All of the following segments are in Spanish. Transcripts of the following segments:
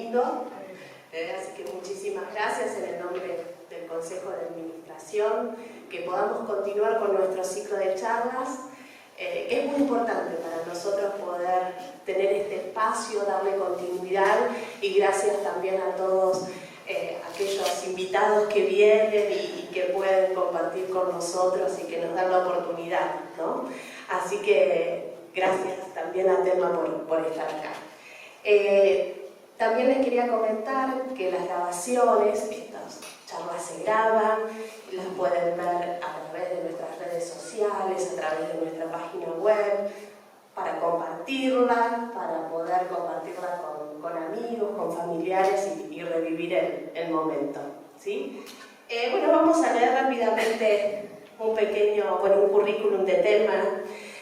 lindo. Así que muchísimas gracias en el nombre del Consejo de Administración, que podamos continuar con nuestro ciclo de charlas. Es muy importante para nosotros poder tener este espacio, darle continuidad, y gracias también a todos aquellos invitados que vienen y que pueden compartir con nosotros y que nos dan la oportunidad, ¿no? Así que gracias también a Telma por estar acá. También les quería comentar que las grabaciones, estas charlas se graban, las pueden ver a través de nuestras redes sociales, a través de nuestra página web, para compartirla, para poder compartirla con amigos, con familiares y revivir el momento, ¿sí? Bueno, vamos a leer rápidamente un currículum de Telma.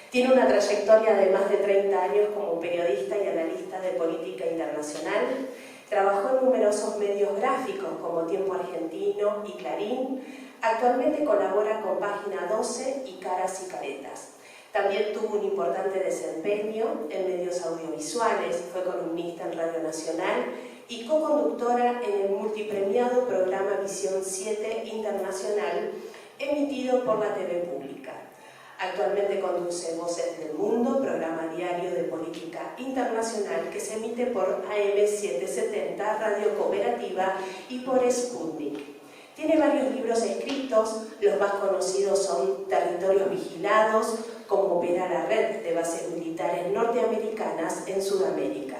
Tiene una trayectoria de más de 30 años como periodista y analista de política internacional. Trabajó en numerosos medios gráficos como Tiempo Argentino y Clarín. Actualmente colabora con Página 12 y Caras y Caretas. También tuvo un importante desempeño en medios audiovisuales, fue columnista en Radio Nacional y co-conductora en el multipremiado programa Visión 7 Internacional, emitido por la TV Pública. Actualmente conduce Voces del Mundo, programa diario de política internacional que se emite por AM770, Radio Cooperativa, y por Sputnik. Tiene varios libros escritos, los más conocidos son Territorios Vigilados, cómo opera la red de bases militares norteamericanas en Sudamérica.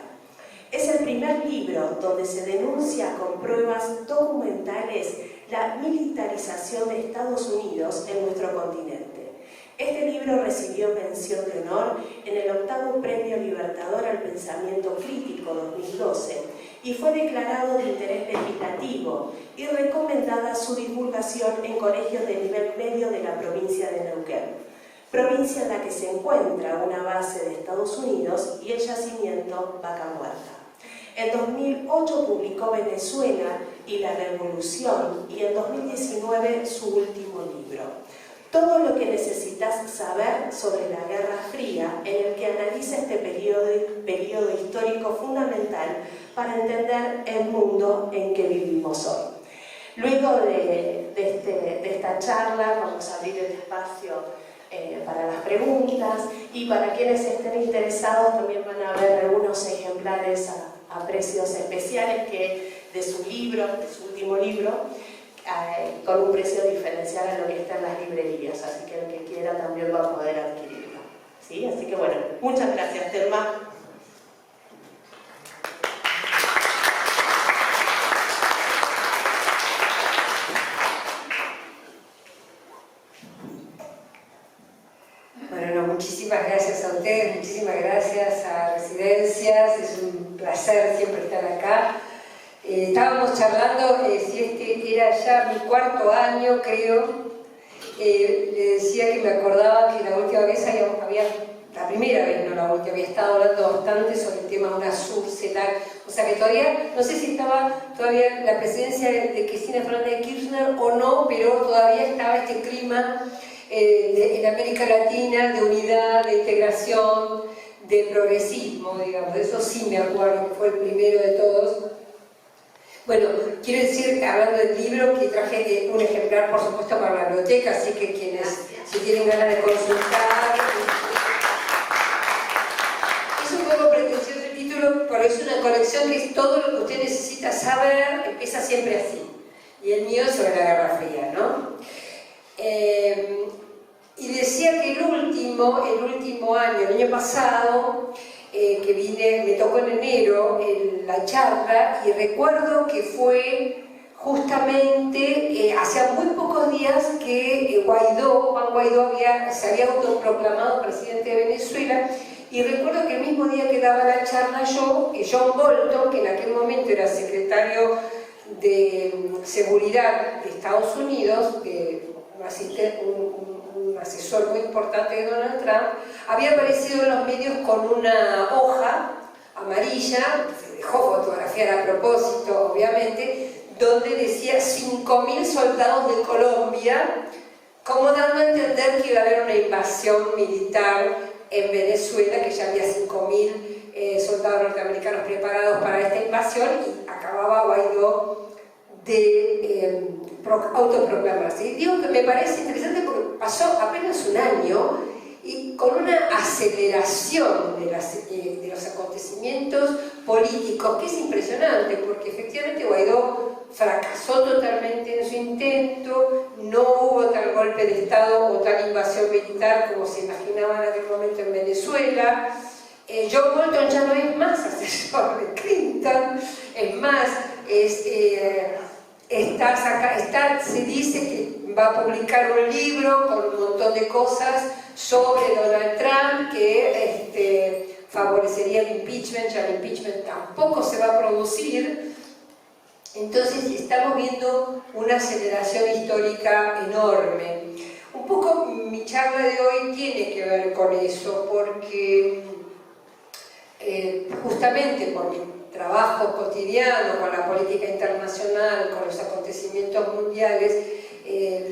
Es el primer libro donde se denuncia con pruebas documentales la militarización de Estados Unidos en nuestro continente. Este libro recibió mención de honor en el 8º Premio Libertador al Pensamiento Crítico 2012 y fue declarado de interés legislativo y recomendada su divulgación en colegios de nivel medio de la provincia de Neuquén, provincia en la que se encuentra una base de Estados Unidos y el yacimiento Vaca Muerta. En 2008 publicó Venezuela y la Revolución y en 2019 su último libro. Todo lo que necesitas saber sobre la Guerra Fría, en el que analiza este periodo histórico fundamental para entender el mundo en que vivimos hoy. Luego de esta charla vamos a abrir el espacio para las preguntas, y para quienes estén interesados también van a ver algunos ejemplares a precios especiales de su último libro, con un precio diferencial a lo que está en las librerías, así que el que quiera también va a poder adquirirlo, ¿sí? Así que bueno, muchas gracias, Telma. Bueno, muchísimas gracias a ustedes, muchísimas gracias a Residencias, es un placer siempre estar acá. Estábamos charlando si este era ya mi 4º año, creo. Le decía que me acordaba que la última vez la primera vez, no la última, había estado hablando bastante sobre el tema de UNASUR, CELAC, o sea que todavía, no sé si estaba todavía la presidencia de Cristina Fernández de Kirchner o no, pero todavía estaba este clima en América Latina de unidad, de integración, de progresismo, digamos. De eso sí me acuerdo, que fue el primero de todos. Bueno, quiero decir, hablando del libro, que traje un ejemplar, por supuesto, para la biblioteca, así que quienes, si tienen ganas de consultar... Es un poco pretencioso el título, pero es una colección que es todo lo que usted necesita saber, empieza siempre así. Y el mío es sobre la Guerra Fría, ¿no? Y decía que el último año, el año pasado, que vine, me tocó en enero la charla, y recuerdo que fue justamente hacía muy pocos días que Juan Guaidó se había autoproclamado presidente de Venezuela, y recuerdo que el mismo día que daba la charla yo, John Bolton, que en aquel momento era secretario de Seguridad de Estados Unidos, un asesor muy importante de Donald Trump, había aparecido en los medios con una hoja amarilla, se dejó fotografiar a propósito, obviamente, donde decía 5.000 soldados de Colombia, como dando a entender que iba a haber una invasión militar en Venezuela, que ya había 5.000 soldados soldados norteamericanos preparados para esta invasión y acababa Guaidó de autoproclamarse. Y digo que me parece interesante porque pasó apenas un año y con una aceleración de los acontecimientos políticos que es impresionante, porque efectivamente Guaidó fracasó totalmente en su intento, no hubo tal golpe de Estado o tal invasión militar como se imaginaban en aquel momento en Venezuela. John Bolton ya no es más asesor de Clinton, es más, se dice que va a publicar un libro con un montón de cosas sobre Donald Trump que favorecería el impeachment, ya el impeachment tampoco se va a producir. Entonces estamos viendo una aceleración histórica enorme. Un poco mi charla de hoy tiene que ver con eso, porque justamente por mi trabajo cotidiano con la política internacional, con los acontecimientos mundiales,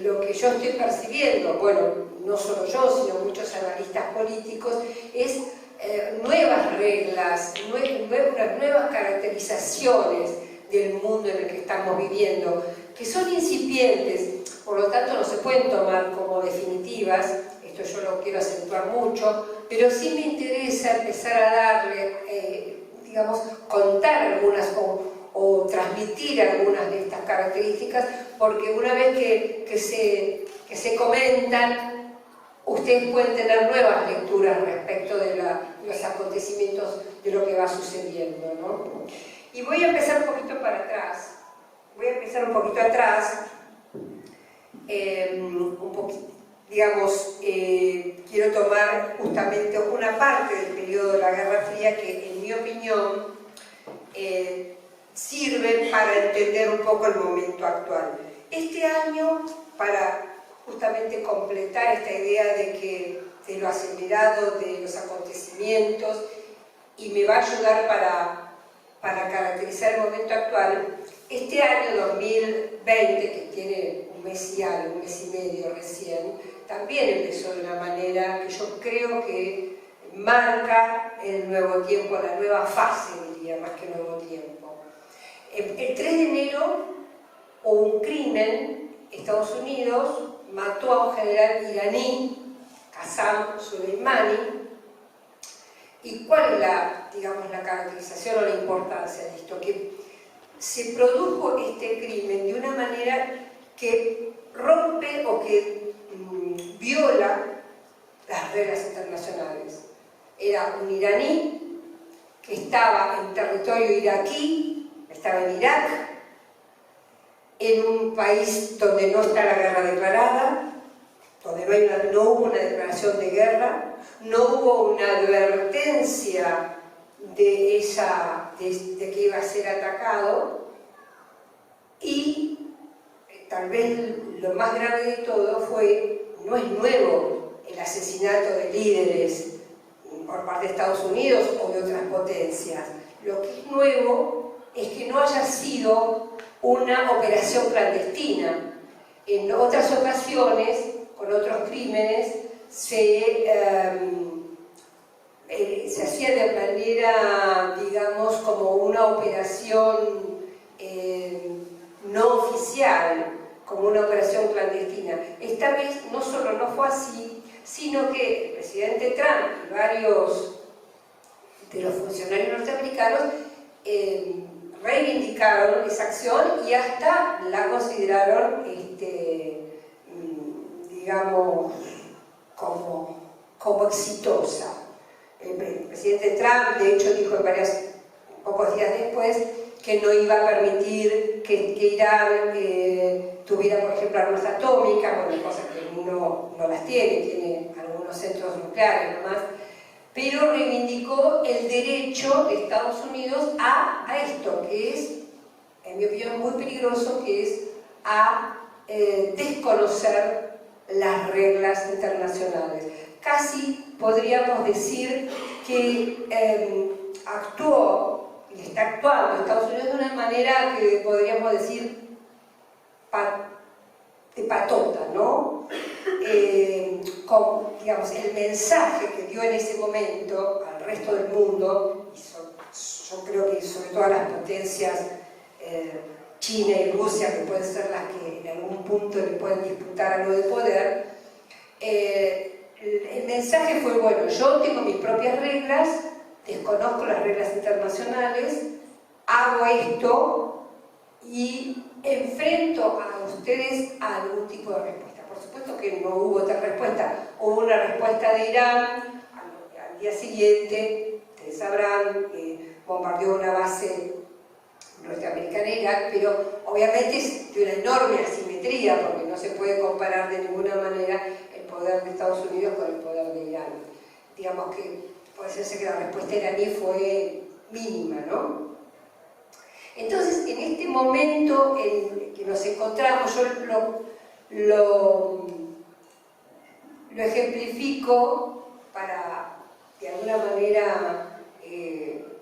lo que yo estoy percibiendo, bueno, no solo yo, sino muchos analistas políticos, es nuevas reglas, unas nuevas caracterizaciones del mundo en el que estamos viviendo, que son incipientes, por lo tanto no se pueden tomar como definitivas. Esto yo lo quiero acentuar mucho, pero sí me interesa empezar a darle, digamos, contar algunas o transmitir algunas de estas características, porque una vez que se comentan, ustedes pueden tener nuevas lecturas respecto de los acontecimientos, de lo que va sucediendo, ¿no? Y voy a empezar un poquito para atrás, digamos, quiero tomar justamente una parte del periodo de la Guerra Fría que, en mi opinión, sirve para entender un poco el momento actual. Este año, para justamente completar esta idea de lo acelerado de los acontecimientos, y me va a ayudar para caracterizar el momento actual, este año 2020, que tiene un mes y algo, un mes y medio recién, también empezó de una manera que yo creo que marca el nuevo tiempo, la nueva fase, diría, más que nuevo tiempo. El 3 de enero hubo un crimen. Estados Unidos mató a un general iraní, Qasem Soleimani. ¿Y cuál es la caracterización o la importancia de esto? Que se produjo este crimen de una manera que rompe o que viola las reglas internacionales. Era un iraní que estaba en territorio iraquí, estaba en Irak, en un país donde no está la guerra declarada, donde no hubo una declaración de guerra, no hubo una advertencia de que iba a ser atacado, y tal vez lo más grave de todo no es nuevo el asesinato de líderes por parte de Estados Unidos o de otras potencias. Lo que es nuevo es que no haya sido una operación clandestina. En otras ocasiones, con otros crímenes, se hacía de manera, digamos, como una operación no oficial, como una operación clandestina. Esta vez no solo no fue así, sino que el presidente Trump y varios de los funcionarios norteamericanos reivindicaron esa acción y hasta la consideraron, digamos, como exitosa. El presidente Trump, de hecho, dijo pocos días después que no iba a permitir que Irán tuviera, por ejemplo, armas atómicas, bueno, cosas que no las tiene algunos centros nucleares nomás, pero reivindicó el derecho de Estados Unidos a esto, que es, en mi opinión, muy peligroso, que es a desconocer las reglas internacionales. Casi podríamos decir que actuó y está actuando Estados Unidos de una manera que podríamos decir patota, ¿no? Digamos, el mensaje que dio en ese momento al resto del mundo, y yo creo que sobre todo a las potencias China y Rusia, que pueden ser las que en algún punto le pueden disputar algo de poder, el mensaje fue, bueno, yo tengo mis propias reglas, desconozco las reglas internacionales, hago esto y enfrento a ustedes a algún tipo de respuesta. Por supuesto que no hubo otra respuesta, hubo una respuesta de Irán al día siguiente, ustedes sabrán, bombardeó una base norteamericana en Irak, pero obviamente es de una enorme asimetría, porque no se puede comparar de ninguna manera el poder de Estados Unidos con el poder de Irán. Digamos que puede ser que la respuesta iraní fue mínima, ¿no? Entonces, en este momento en que nos encontramos, yo lo ejemplifico para, de alguna manera,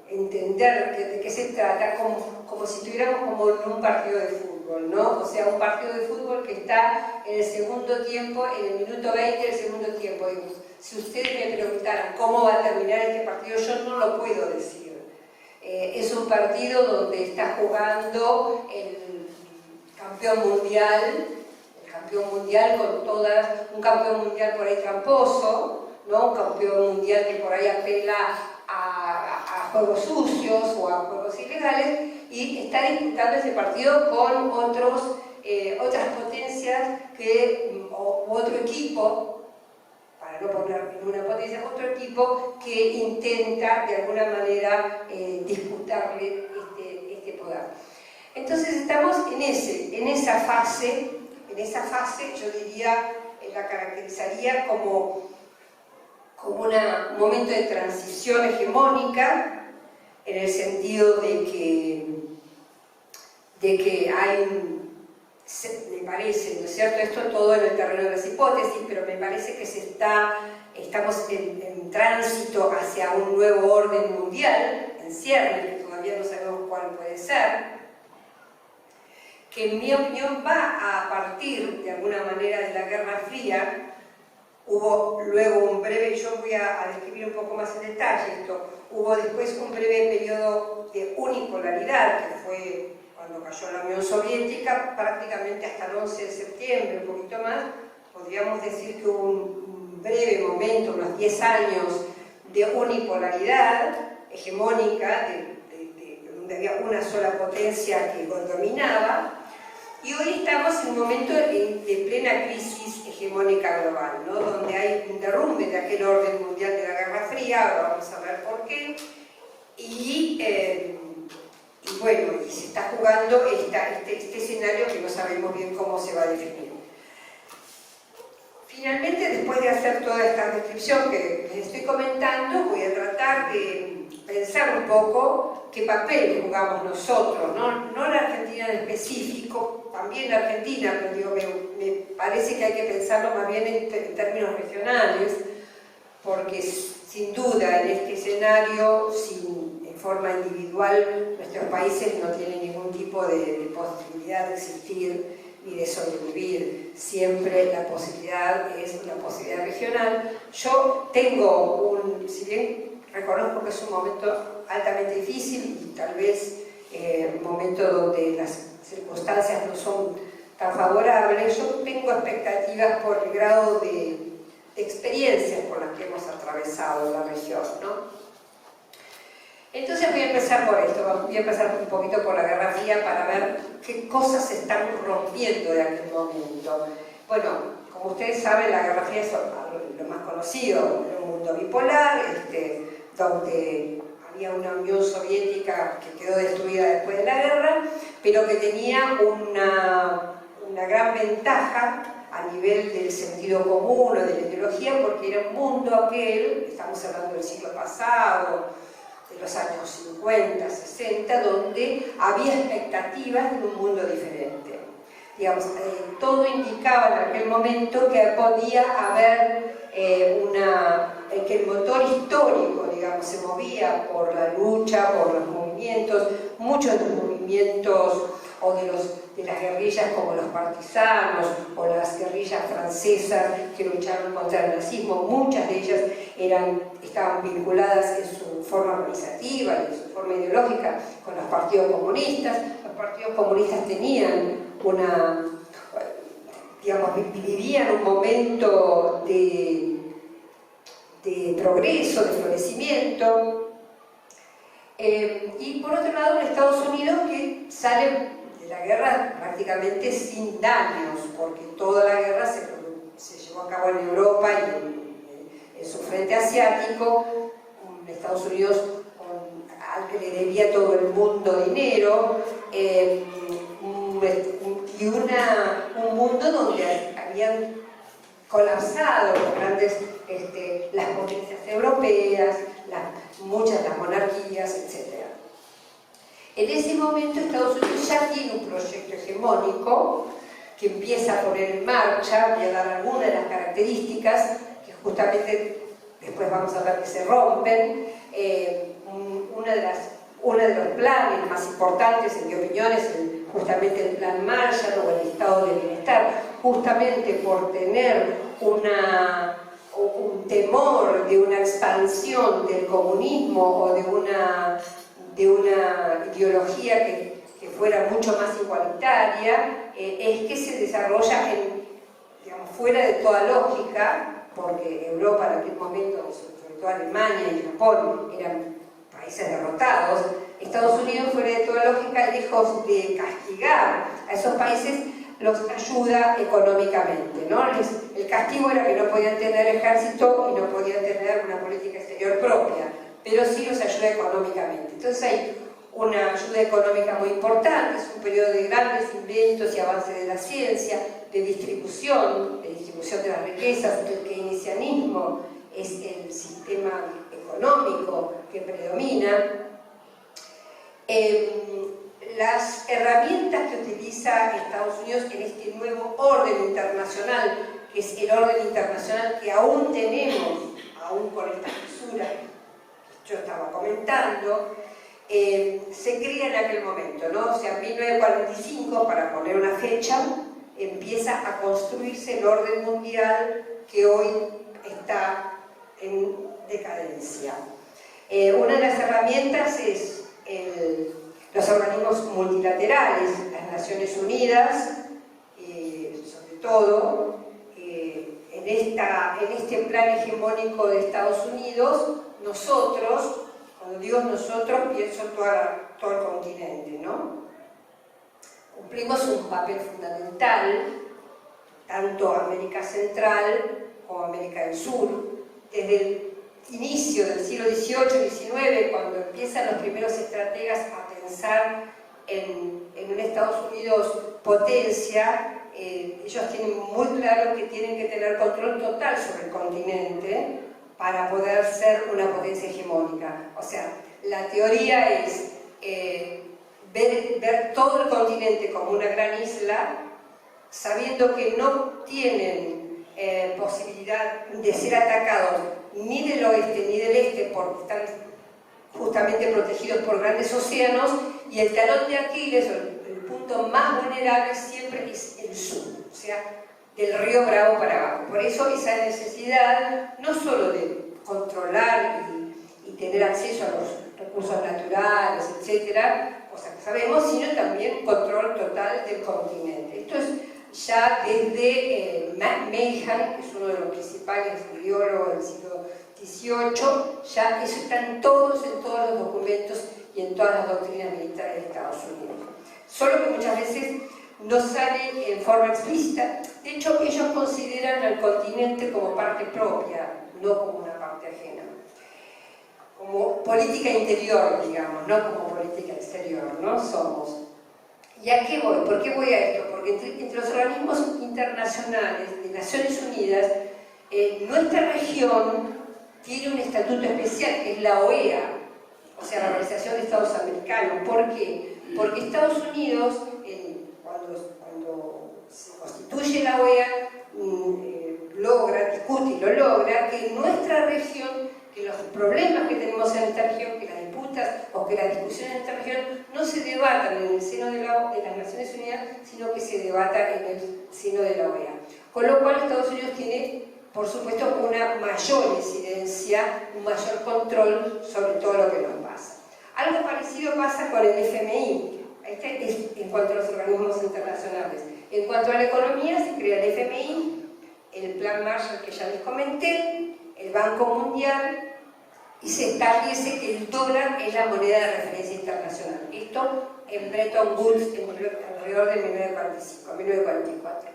entender de qué se trata, como si estuviéramos como en un partido de fútbol, ¿no? O sea, un partido de fútbol que está en el segundo tiempo, en el minuto 20 del segundo tiempo. Digo, si ustedes me preguntaran cómo va a terminar este partido, yo no lo puedo decir. Es un partido donde está jugando el campeón mundial con todas, un campeón mundial por ahí tramposo, ¿no? Un campeón mundial que por ahí apela a juegos sucios o a juegos ilegales, y está disputando ese partido con otras potencias o otro equipo, para no poner ninguna potencia, otro equipo que intenta de alguna manera disputarle este poder. Entonces estamos en esa fase, yo diría, la caracterizaría como un momento de transición hegemónica, en el sentido de que hay me parece, ¿no es cierto? Esto todo en el terreno de las hipótesis, pero me parece que estamos en tránsito hacia un nuevo orden mundial, en ciernes, que todavía no sabemos cuál puede ser, que en mi opinión va a partir de alguna manera de la Guerra Fría. Hubo luego un breve, yo voy a describir un poco más en detalle esto, hubo después un breve periodo de unipolaridad, que fue cuando cayó la Unión Soviética, prácticamente hasta el 11 de septiembre, un poquito más. Podríamos decir que hubo un breve momento, unos 10 años, de unipolaridad hegemónica, donde había una sola potencia que dominaba, y hoy estamos en un momento de plena crisis hegemónica global, ¿no? Donde hay un derrumbe de aquel orden mundial de la Guerra Fría, ahora vamos a ver por qué, y bueno, y se está jugando este escenario que no sabemos bien cómo se va a definir. Finalmente, después de hacer toda esta descripción que les estoy comentando, voy a tratar de pensar un poco qué papel jugamos nosotros, no la Argentina en específico, también la Argentina, pero digo, me parece que hay que pensarlo más bien en términos regionales, porque sin duda en este escenario, en forma individual, nuestros países no tienen ningún tipo de posibilidad de existir ni de sobrevivir. Siempre la posibilidad es una posibilidad regional. Yo tengo si bien reconozco que es un momento altamente difícil y tal vez un momento donde las circunstancias no son tan favorables, yo tengo expectativas por el grado de experiencias por las que hemos atravesado la región, ¿no? Entonces voy a empezar por esto, voy a empezar un poquito por la Guerra Fría para ver qué cosas se están rompiendo de aquel momento. Bueno, como ustedes saben, la Guerra Fría es lo más conocido, era un mundo bipolar, donde había una Unión Soviética que quedó destruida después de la guerra, pero que tenía una gran ventaja a nivel del sentido común o de la ideología, porque era un mundo aquel, estamos hablando del siglo pasado, de los años 50, 60, donde había expectativas de un mundo diferente. Digamos, todo indicaba en aquel momento que podía haber que el motor histórico, digamos, se movía por la lucha, por los movimientos, muchos de los movimientos o de las guerrillas como los partisanos o las guerrillas francesas que lucharon contra el nazismo. Muchas de ellas estaban vinculadas en su forma organizativa y en su forma ideológica con los partidos comunistas. Los partidos comunistas tenían vivían un momento de progreso, de florecimiento. Y por otro lado, en Estados Unidos, que sale de la guerra prácticamente sin daños, porque toda la guerra se llevó a cabo en Europa y en su frente asiático. Estados Unidos, al que le debía todo el mundo dinero, y un mundo donde habían colapsado los grandes, las potencias europeas, muchas de las monarquías, etc. En ese momento Estados Unidos ya tiene un proyecto hegemónico que empieza a poner en marcha. Voy a dar algunas de las características que justamente después vamos a ver que se rompen. Uno de los planes más importantes, en mi opinión, es justamente el Plan Marshall o el Estado de Bienestar, justamente por tener un temor de una expansión del comunismo o de una ideología que fuera mucho más igualitaria, es que se desarrolla fuera de toda lógica, porque Europa en aquel momento, sobre todo Alemania y Japón, eran países derrotados. Estados Unidos, fuera de toda lógica, lejos de castigar a esos países, los ayuda económicamente, ¿no? El castigo era que no podían tener ejército y no podían tener una política exterior propia, pero sí los ayuda económicamente. Entonces hay una ayuda económica muy importante, es un periodo de grandes inventos y avances de la ciencia, de distribución de las riquezas. El keynesianismo es el sistema económico que predomina. Las herramientas que utiliza Estados Unidos en este nuevo orden internacional, que es el orden internacional que aún tenemos, aún con esta fisura que yo estaba comentando, se crea en aquel momento, ¿no? O sea, en 1945, para poner una fecha, empieza a construirse el orden mundial que hoy está en decadencia. Una de las herramientas es los organismos multilaterales, las Naciones Unidas, sobre todo, en este plan hegemónico de Estados Unidos, nosotros, cuando digo nosotros, pienso todo el continente, ¿no? Cumplimos un papel fundamental, tanto América Central como América del Sur, desde el inicio del siglo XVIII y XIX, cuando empiezan los primeros estrategas a pensar en un Estados Unidos potencia. Ellos tienen muy claro que tienen que tener control total sobre el continente para poder ser una potencia hegemónica. O sea, la teoría es ver todo el continente como una gran isla, sabiendo que no tienen posibilidad de ser atacados ni del oeste ni del este, porque están justamente protegidos por grandes océanos, y el talón de Aquiles, el punto más vulnerable, siempre es el sur, o sea, del río Bravo para abajo. Por eso esa necesidad no solo de controlar y tener acceso a los recursos naturales, etcétera, cosas que sabemos, sino también control total del continente. Esto es ya desde Mahan, que es uno de los principales biólogos del siglo XVIII, ya eso está en todos los documentos y en todas las doctrinas militares de Estados Unidos. Solo que muchas veces no sale en forma explícita. De hecho, ellos consideran al continente como parte propia, no como una parte ajena. Como política interior, digamos, no como política exterior, ¿no? Somos. ¿Y a qué voy? ¿Por qué voy a esto? Porque entre los organismos internacionales de Naciones Unidas, nuestra región tiene un estatuto especial, que es la OEA, o sea, la Organización de Estados Americanos. ¿Por qué? Porque Estados Unidos, cuando se constituye la OEA, discute y lo logra, que en nuestra región, que los problemas que tenemos en esta región, que las disputas o o que las discusiones en esta región no se debatan en el seno de las Naciones Unidas, sino que se debatan en el seno de la OEA. Con lo cual Estados Unidos tiene, por supuesto, una mayor incidencia, un mayor control sobre todo lo que nos pasa. Algo parecido pasa con el FMI, este es en cuanto a los organismos internacionales. En cuanto a la economía, se crea el FMI, el Plan Marshall que ya les comenté, el Banco Mundial, y se establece que el dólar es la moneda de referencia internacional. Esto en Bretton Woods, alrededor de 1945, 1944.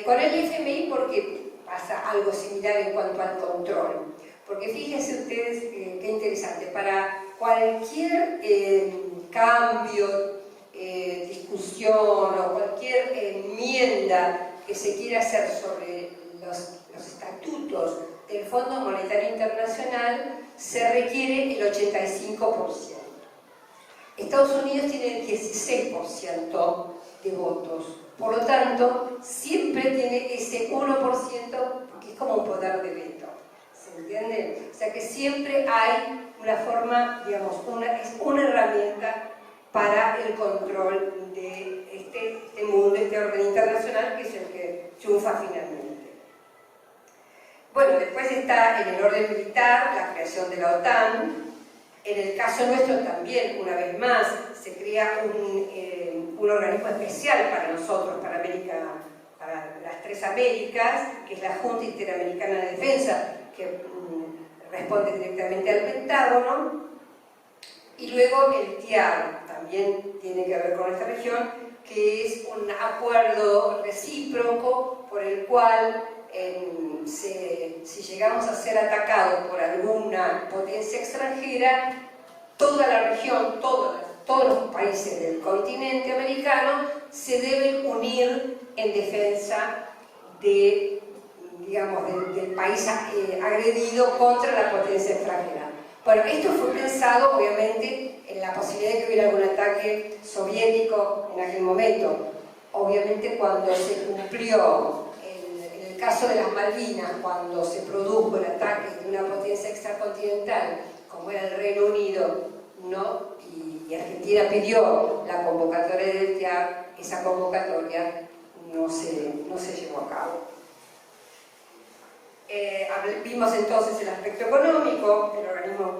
Con el FMI, porque pasa algo similar en cuanto al control. Porque fíjense ustedes qué interesante, para cualquier cambio, discusión o cualquier enmienda que se quiera hacer sobre los estatutos del Fondo Monetario Internacional, se requiere el 85%. Estados Unidos tiene el 16% de votos. Por lo tanto, siempre tiene ese 1%, porque es como un poder de veto. ¿Se entiende? O sea que siempre hay una forma, digamos, es una herramienta para el control de este mundo, este orden internacional, que es el que triunfa finalmente. Bueno, después está en el orden militar la creación de la OTAN. En el caso nuestro también, una vez más, se crea un organismo especial para nosotros, para las tres Américas, que es la Junta Interamericana de Defensa, que responde directamente al Pentágono. Y luego el TIAR, también tiene que ver con esta región, que es un acuerdo recíproco por el cual si llegamos a ser atacados por alguna potencia extranjera, toda la región, todos los países del continente americano se deben unir en defensa del país agredido contra la potencia extranjera. Bueno, esto fue pensado obviamente en la posibilidad de que hubiera algún ataque soviético en aquel momento. Obviamente cuando se cumplió el caso de las Malvinas, cuando se produjo el ataque de una potencia extracontinental como era el Reino Unido, ¿no? y Argentina pidió la convocatoria del TIAR, esa convocatoria no se llevó a cabo. Vimos entonces el aspecto económico,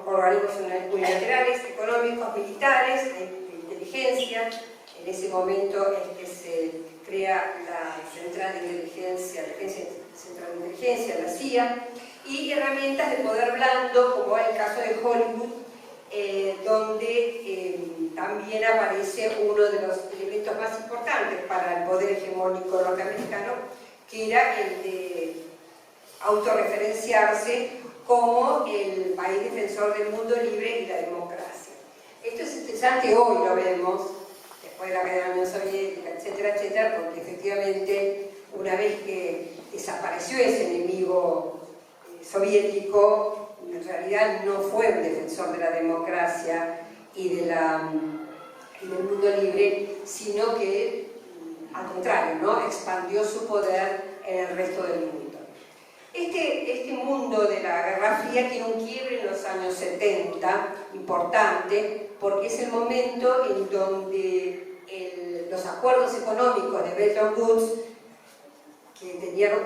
organismos unilaterales, económicos, militares, de inteligencia. En ese momento se crea la Central de Inteligencia, Central de Inteligencia, la CIA, y herramientas de poder blando, como es el caso de Hollywood, donde también aparece uno de los elementos más importantes para el poder hegemónico norteamericano, que era el de autorreferenciarse como el país defensor del mundo libre y la democracia. Esto es interesante, hoy lo vemos, después de la caída de la Unión Soviética, etcétera, etcétera, porque efectivamente una vez que desapareció ese enemigo soviético, en realidad no fue un defensor de la democracia y del mundo libre, sino que, al contrario, ¿no? Expandió su poder en el resto del mundo. Este mundo de la Guerra Fría tiene un quiebre en los años 70, importante, porque es el momento en donde los acuerdos económicos de Bretton Woods, que tenían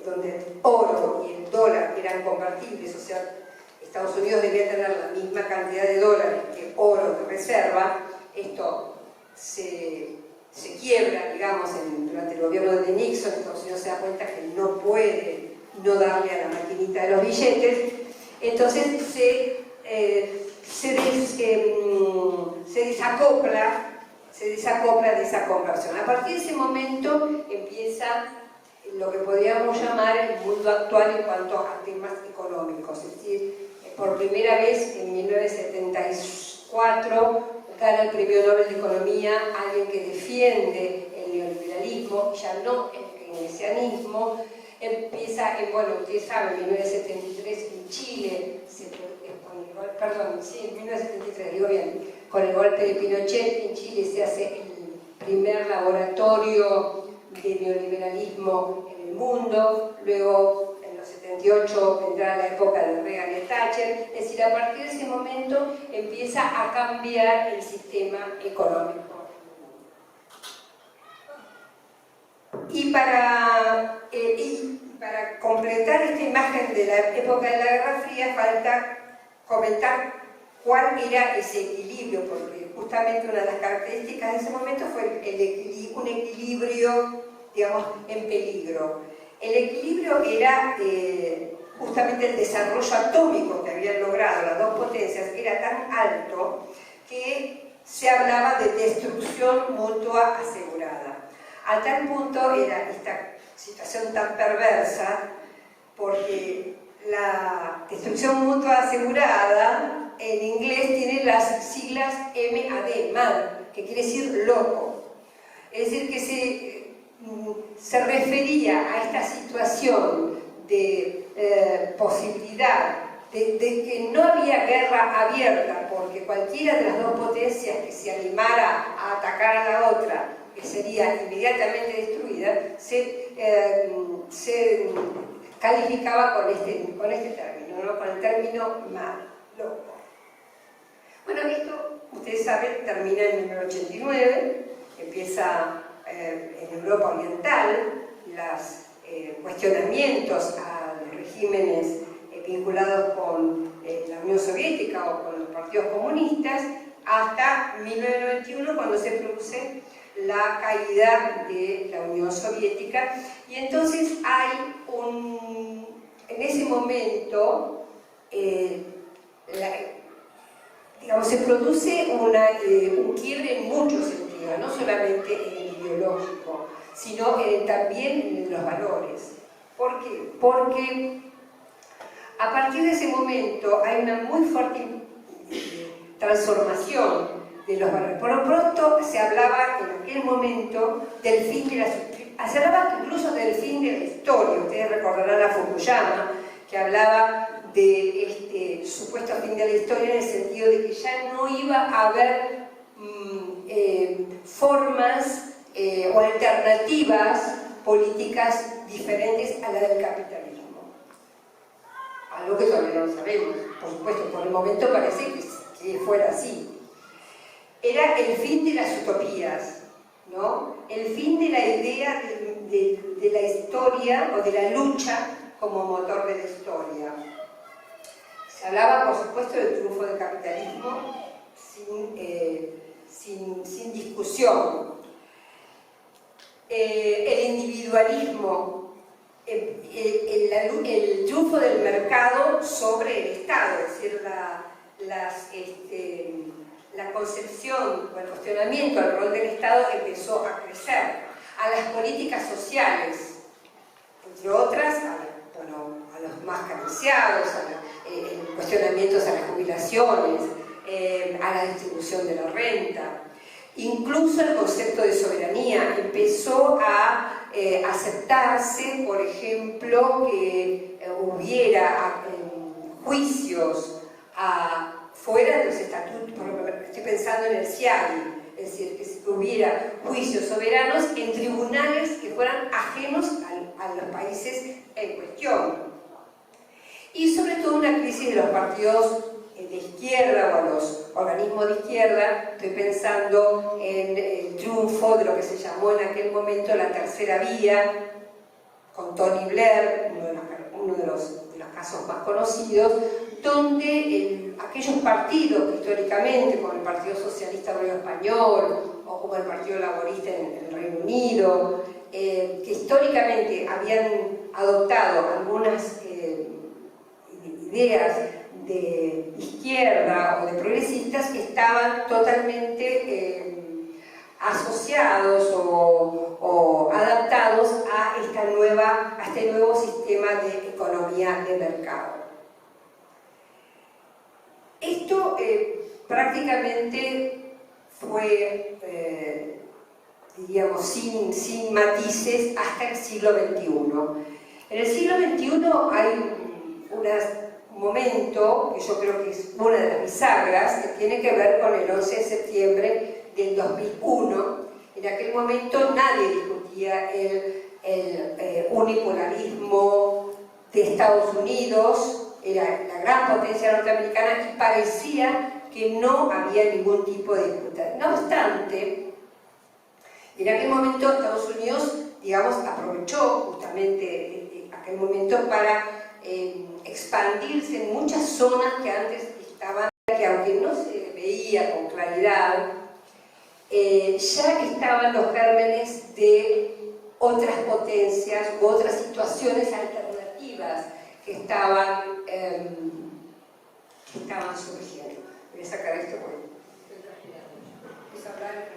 donde el oro y el dólar eran convertibles, o sea, Estados Unidos debía tener la misma cantidad de dólares que oro de reserva. Esto se quiebra, digamos, durante el gobierno de Nixon. Estados Unidos se da cuenta que no puede no darle a la maquinita de los billetes, entonces se desacopla de esa conversión. A partir de ese momento empieza lo que podríamos llamar el mundo actual en cuanto a temas económicos. Es decir, por primera vez en 1974 gana el Premio Nobel de Economía alguien que defiende el neoliberalismo, ya no el keynesianismo. Empieza, ustedes saben, en 1973 en Chile, en 1973, digo bien, con el golpe de Pinochet en Chile se hace el primer laboratorio de neoliberalismo en el mundo. Luego, en los 48 vendrá la época de Reagan y Thatcher, es decir, a partir de ese momento empieza a cambiar el sistema económico. Y para completar esta imagen de la época de la Guerra Fría, falta comentar cuál era ese equilibrio, porque justamente una de las características de ese momento fue un equilibrio, digamos, en peligro. El equilibrio era justamente el desarrollo atómico que habían logrado las dos potencias, era tan alto que se hablaba de destrucción mutua asegurada. A tal punto era esta situación tan perversa, porque la destrucción mutua asegurada en inglés tiene las siglas MAD, MAD, que quiere decir loco. Es decir, que se refería a esta situación de posibilidad de que no había guerra abierta, porque cualquiera de las dos potencias que se animara a atacar a la otra, que sería inmediatamente destruida, se calificaba con este término, ¿no? Con el término MAD, loco. Bueno, esto, ustedes saben, termina en 1989, empieza en Europa Oriental los cuestionamientos a los regímenes vinculados con la Unión Soviética o con los partidos comunistas, hasta 1991, cuando se produce la caída de la Unión Soviética, y entonces hay en ese momento digamos, se produce un quiebre en muchos sentidos, no solamente en el ideológico, sino también en los valores. ¿Por qué? Porque a partir de ese momento hay una muy fuerte transformación de los valores. Por lo pronto se hablaba en aquel momento del fin de se hablaba incluso del fin de la historia. Ustedes recordarán a Fukuyama, que hablaba de este supuesto fin de la historia en el sentido de que ya no iba a haber formas o alternativas políticas diferentes a la del capitalismo. Algo que todavía no sabemos, por supuesto, por el momento parece que fuera así. Era el fin de las utopías, ¿no? El fin de la idea de la historia o de la lucha como motor de la historia. Se hablaba, por supuesto, del triunfo del capitalismo sin discusión. El individualismo, el triunfo del mercado sobre el Estado, es decir, la concepción o el cuestionamiento al rol del Estado empezó a crecer. A las políticas sociales, entre otras, a los más carenciados, cuestionamientos a las jubilaciones, a la distribución de la renta. Incluso el concepto de soberanía empezó a aceptarse, por ejemplo, que hubiera juicios fuera de los estatutos, estoy pensando en el CIADI, es decir, que hubiera juicios soberanos en tribunales que fueran ajenos a los países en cuestión. Y sobre todo una crisis de los partidos de izquierda o a los organismos de izquierda. Estoy pensando en el triunfo de lo que se llamó en aquel momento la tercera vía, con Tony Blair, uno de los casos más conocidos, donde aquellos partidos que históricamente, como el Partido Socialista Obrero Español o como el Partido Laborista en el Reino Unido, que históricamente habían adoptado algunas ideas de izquierda o de progresistas, estaban totalmente asociados o adaptados a este nuevo sistema de economía de mercado. Esto prácticamente fue, diríamos, sin matices hasta el siglo XXI. En el siglo XXI hay un momento que yo creo que es una de las bisagras, que tiene que ver con el 11 de septiembre del 2001. En aquel momento nadie discutía el unipolarismo de Estados Unidos, era la gran potencia norteamericana y parecía que no había ningún tipo de disputa. No obstante, en aquel momento Estados Unidos, digamos, aprovechó justamente aquel momento para expandirse en muchas zonas que antes estaban, que aunque no se veía con claridad, ya estaban los gérmenes de otras potencias u otras situaciones alternativas que estaban surgiendo. Voy a sacar esto porque estoy transpirando. Empiezo a hablar.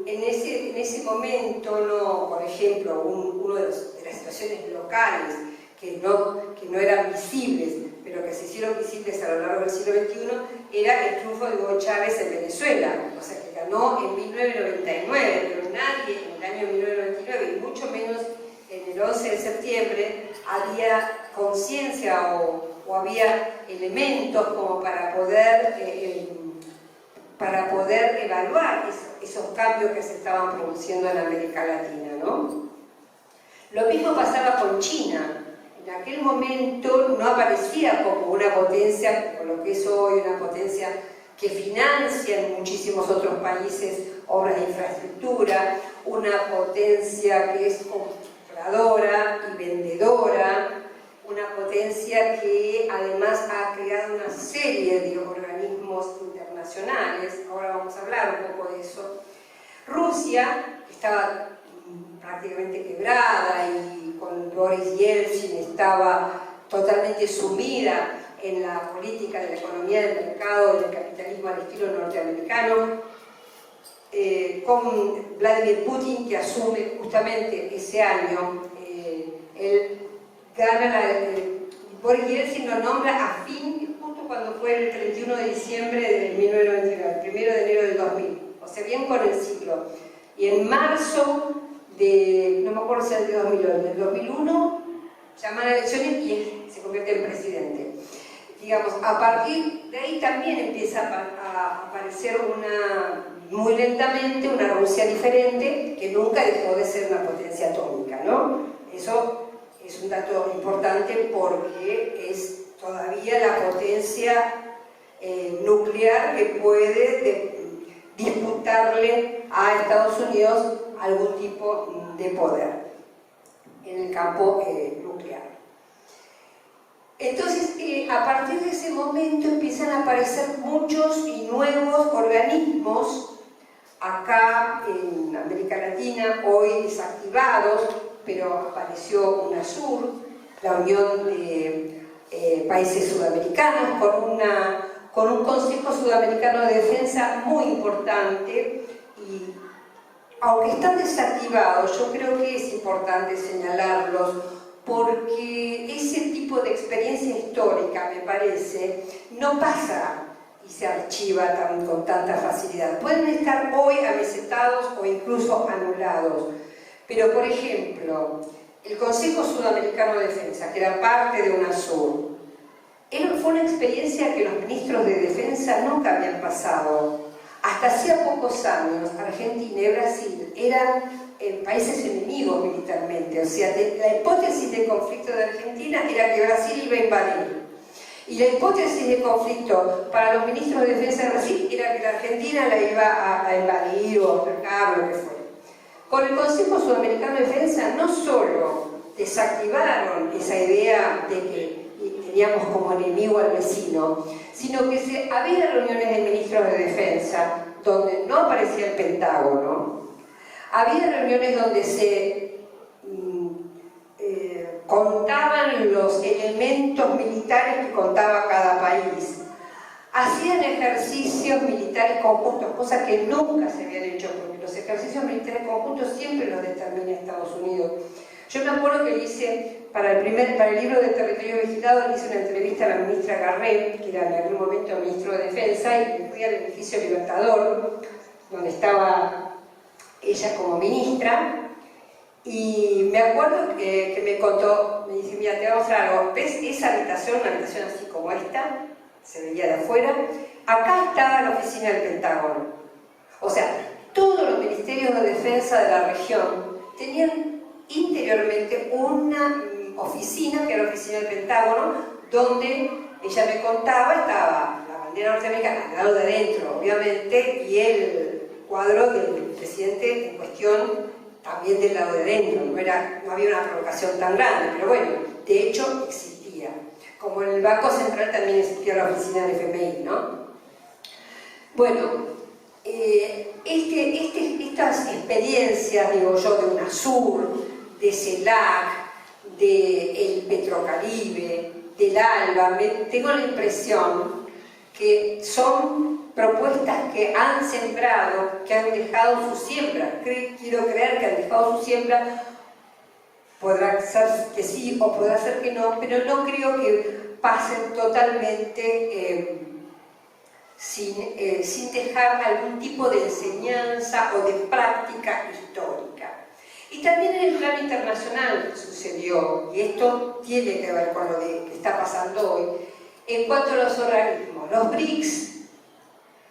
En ese momento, no, por ejemplo, una de las situaciones locales que no eran visibles, pero que se hicieron visibles a lo largo del siglo XXI, era el triunfo de Hugo Chávez en Venezuela, o sea, que ganó en 1999, pero nadie en el año 1999, y mucho menos en el 11 de septiembre, había conciencia o había elementos como para poder evaluar esos cambios que se estaban produciendo en América Latina, ¿no? Lo mismo pasaba con China. En aquel momento no aparecía como una potencia, como lo que es hoy, una potencia que financia en muchísimos otros países obras de infraestructura, una potencia que es compradora y vendedora, una potencia que además ha creado una serie de organismos internacionales. Ahora vamos a hablar un poco de eso. Rusia, que estaba prácticamente quebrada y con Boris Yeltsin estaba totalmente sumida en la política de la economía del mercado, del capitalismo al estilo norteamericano, con Vladimir Putin, que asume justamente ese año, él gana Boris Yeltsin lo nombra a fin, justo cuando fue el 31 de diciembre de 1999, el 1 de enero del 2000, o sea, bien con el ciclo. Y en marzo de, no me acuerdo si era de 2001, del 2001, llaman a elecciones y él se convierte en presidente. Digamos, a partir de ahí también empieza a aparecer muy lentamente una Rusia diferente que nunca dejó de ser una potencia atómica, ¿no? Eso es un dato importante porque es todavía la potencia nuclear que puede disputarle a Estados Unidos algún tipo de poder en el campo nuclear. Entonces, a partir de ese momento empiezan a aparecer muchos y nuevos organismos acá en América Latina, hoy desactivados, pero apareció UNASUR, la Unión de Países Sudamericanos, con un Consejo Sudamericano de Defensa muy importante, y aunque están desactivados, yo creo que es importante señalarlos, porque ese tipo de experiencia histórica, me parece, no pasa y se archiva con tanta facilidad. Pueden estar hoy amesetados o incluso anulados. Pero, por ejemplo, el Consejo Sudamericano de Defensa, que era parte de UNASUR, fue una experiencia que los ministros de Defensa nunca habían pasado. Hasta hacía pocos años, Argentina y Brasil eran países enemigos militarmente. O sea, la hipótesis de conflicto de Argentina era que Brasil iba a invadir. Y la hipótesis de conflicto para los ministros de Defensa de Brasil era que la Argentina la iba a invadir o a atacar o lo que fuera. Con el Consejo Sudamericano de Defensa no solo desactivaron esa idea de que teníamos como enemigo al vecino, sino que había reuniones de ministros de Defensa donde no aparecía el Pentágono, había reuniones donde se contaban los elementos militares que contaba cada país, hacían ejercicios militares conjuntos, cosas que nunca se habían hecho, porque los ejercicios militares conjuntos siempre los determina Estados Unidos. Yo me acuerdo que le hice, para el libro de Territorio Vigilado, le hice una entrevista a la ministra Garret, que era en aquel momento ministro de Defensa, y fui al edificio Libertador, donde estaba ella como ministra, y me acuerdo que me contó, me dice, mira, te vamos a mostrar algo, ¿ves esa habitación, una habitación así como esta? Se veía de afuera, acá está la oficina del Pentágono. O sea, todos los ministerios de defensa de la región tenían interiormente una oficina, que era la oficina del Pentágono, donde ella me contaba, estaba la bandera norteamericana al lado de adentro, obviamente, y el cuadro del presidente en cuestión también del lado de adentro. No había una provocación tan grande, pero bueno, de hecho existía. Como en el Banco Central también existía la oficina del FMI, ¿no? Bueno, estas experiencias, digo yo, de UNASUR, de CELAC, del Petrocaribe, del ALBA, tengo la impresión que son propuestas que han sembrado, que han dejado su siembra. Quiero creer que han dejado su siembra. Podrá ser que sí o podrá ser que no, pero no creo que pasen totalmente sin dejar algún tipo de enseñanza o de práctica histórica. Y también en el plano internacional sucedió, y esto tiene que ver con lo que está pasando hoy, en cuanto a los organismos. Los BRICS,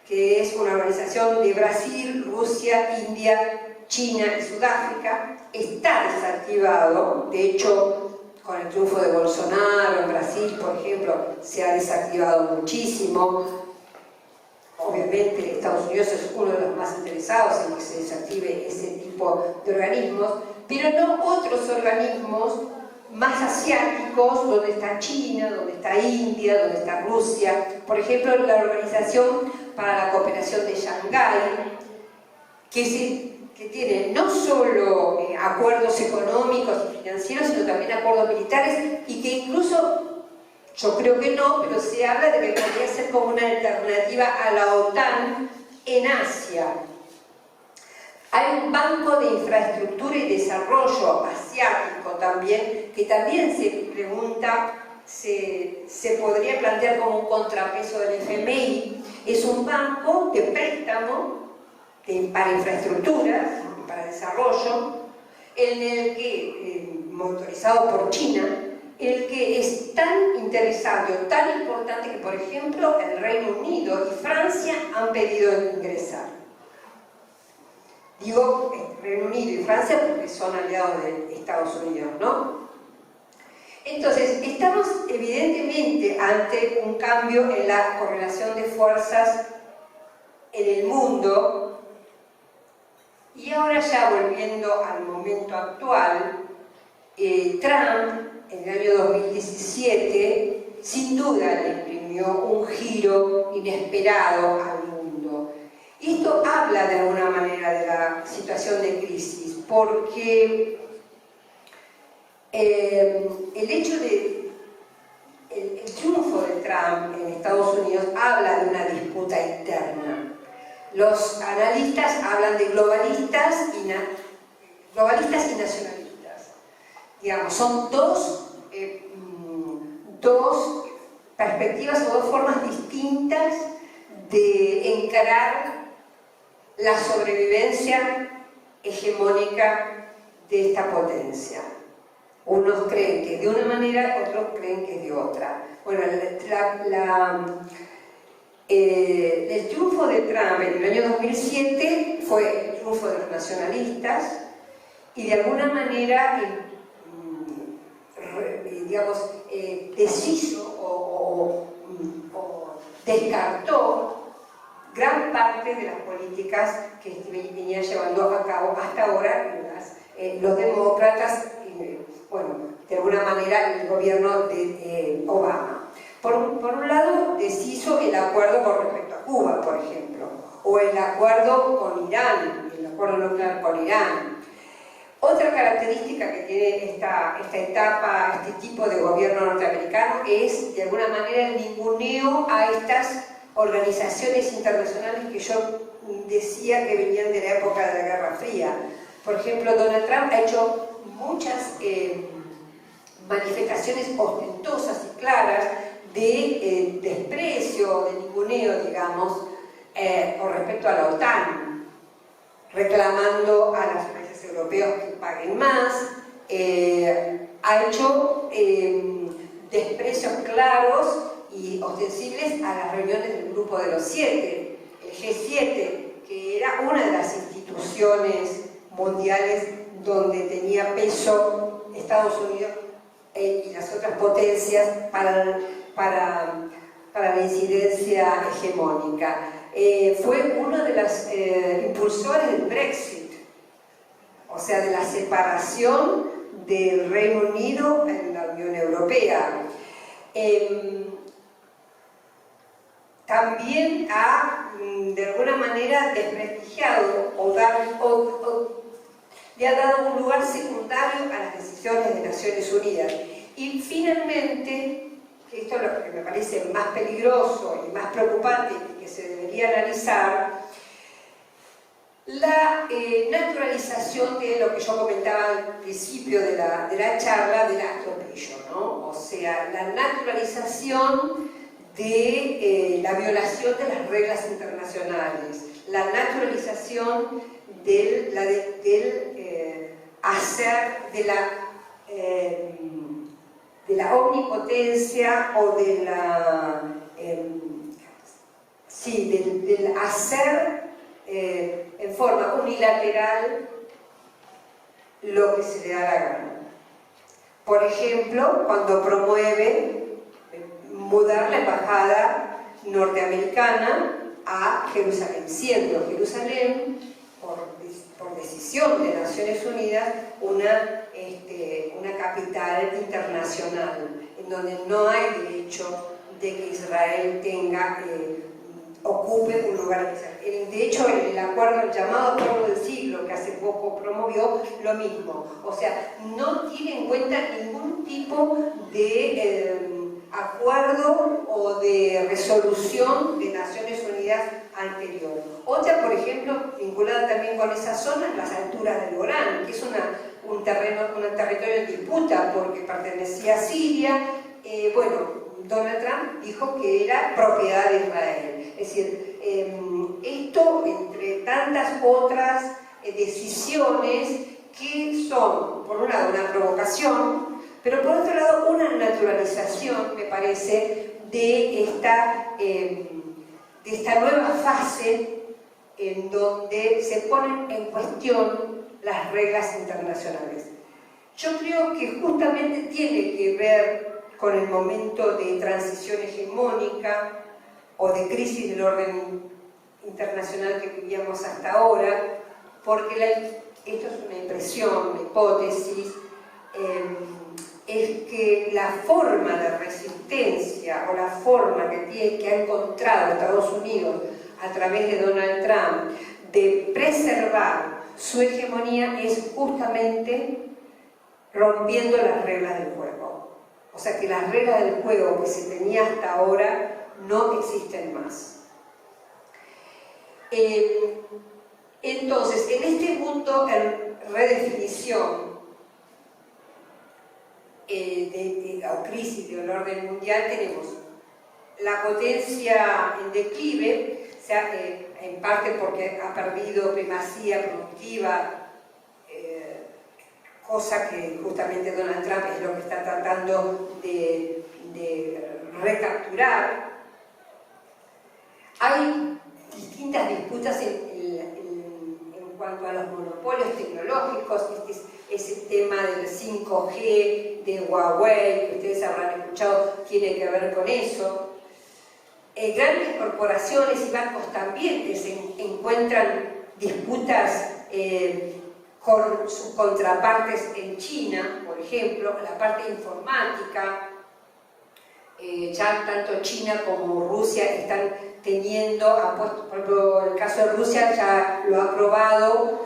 que es una organización de Brasil, Rusia, India, China y Sudáfrica, está desactivado. De hecho, con el triunfo de Bolsonaro en Brasil, por ejemplo, se ha desactivado muchísimo. Obviamente Estados Unidos es uno de los más interesados en que se desactive ese tipo de organismos, pero no otros organismos más asiáticos, donde está China, donde está India, donde está Rusia. Por ejemplo, la Organización para la Cooperación de Shanghái, que tiene no solo acuerdos económicos y financieros, sino también acuerdos militares, y que incluso, yo creo que no, pero se habla de que podría ser como una alternativa a la OTAN en Asia. Hay un banco de infraestructura y desarrollo asiático también, que también se pregunta, se podría plantear como un contrapeso del FMI. Es un banco de préstamo para infraestructuras, para desarrollo, en el que, motorizado por China, el que es tan interesante o tan importante que, por ejemplo, el Reino Unido y Francia han pedido ingresar. Digo Reino Unido y Francia porque son aliados de Estados Unidos, ¿no? Entonces, estamos evidentemente ante un cambio en la correlación de fuerzas en el mundo. Y ahora ya volviendo al momento actual, Trump en el año 2017 sin duda le imprimió un giro inesperado al mundo. Y esto habla de alguna manera de la situación de crisis, porque el hecho de el triunfo de Trump en Estados Unidos habla de una disputa interna. Los analistas hablan de globalistas y nacionalistas. Digamos, son dos perspectivas o dos formas distintas de encarar la sobrevivencia hegemónica de esta potencia. Unos creen que es de una manera, otros creen que es de otra. Bueno, el triunfo de Trump en el año 2007 fue el triunfo de los nacionalistas y de alguna manera, digamos, deshizo o descartó gran parte de las políticas que venían llevando a cabo hasta ahora los demócratas, bueno, de alguna manera el gobierno de Obama. Por un lado, deshizo el acuerdo con respecto a Cuba, por ejemplo, o el acuerdo con Irán, el acuerdo nuclear con Irán. Otra característica que tiene esta etapa, este tipo de gobierno norteamericano, es de alguna manera el ninguneo a estas organizaciones internacionales que yo decía que venían de la época de la Guerra Fría. Por ejemplo, Donald Trump ha hecho muchas manifestaciones ostentosas y claras de desprecio, de ninguneo, digamos, con respecto a la OTAN, reclamando a los países europeos que paguen más. Ha hecho desprecios claros y ostensibles a las reuniones del Grupo de los Siete, el G7, que era una de las instituciones mundiales donde tenía peso Estados Unidos y las otras potencias para la incidencia hegemónica. Fue uno de los impulsores del Brexit, o sea, de la separación del Reino Unido en la Unión Europea. También ha, de alguna manera, desprestigiado o le ha dado un lugar secundario a las decisiones de Naciones Unidas. Y finalmente, esto es lo que me parece más peligroso y más preocupante y que se debería analizar, la naturalización de lo que yo comentaba al principio de la charla, del atropello, ¿no? O sea, la naturalización de la violación de las reglas internacionales, la naturalización del hacer de la omnipotencia o de la del hacer en forma unilateral lo que se le da la gana. Por ejemplo, cuando promueve mudar la embajada norteamericana a Jerusalén, siendo Jerusalén, por decisión de Naciones Unidas, una capital internacional, en donde no hay derecho de que Israel ocupe un lugar especial. De hecho, el llamado Acuerdo del Siglo, que hace poco promovió, lo mismo. O sea, no tiene en cuenta ningún tipo de acuerdo o de resolución de Naciones Unidas anterior. Otra, por ejemplo, vinculada también con esa zona, las alturas del Golán, que es un territorio en disputa porque pertenecía a Siria. Donald Trump dijo que era propiedad de Israel. Es decir, esto, entre tantas otras decisiones que son, por un lado, una provocación, pero por otro lado, una naturalización, me parece, de esta nueva fase en donde se ponen en cuestión las reglas internacionales. Yo creo que justamente tiene que ver con el momento de transición hegemónica o de crisis del orden internacional que vivíamos hasta ahora, porque esto es una impresión, una hipótesis, es que la forma de resistencia o la forma que ha encontrado Estados Unidos a través de Donald Trump de preservar su hegemonía es justamente rompiendo las reglas del juego. O sea que las reglas del juego que se tenía hasta ahora no existen más. Entonces, en este punto, en redefinición o crisis del orden mundial, tenemos la potencia en declive, o sea, en parte porque ha perdido primacía productiva, cosa que justamente Donald Trump es lo que está tratando de recapturar. Hay distintas disputas en cuanto a los monopolios tecnológicos, ese tema del 5G, de Huawei, que ustedes habrán escuchado, tiene que ver con eso. Grandes corporaciones y bancos también que se encuentran disputas con sus contrapartes en China, por ejemplo, la parte informática. Ya tanto China como Rusia están teniendo, por ejemplo, el caso de Rusia ya lo ha aprobado,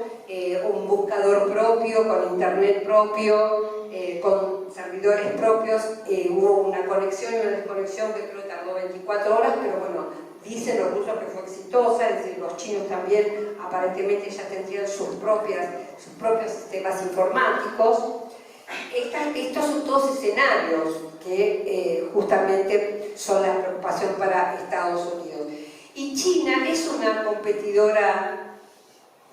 un buscador propio, con internet propio, con servidores propios. Hubo una conexión y una desconexión que creo que tardó 24 horas, pero bueno, dicen los rusos que fue exitosa, es decir, los chinos también aparentemente ya tendrían sus propios sistemas informáticos. Estos son todos escenarios que justamente son la preocupación para Estados Unidos. Y China es una competidora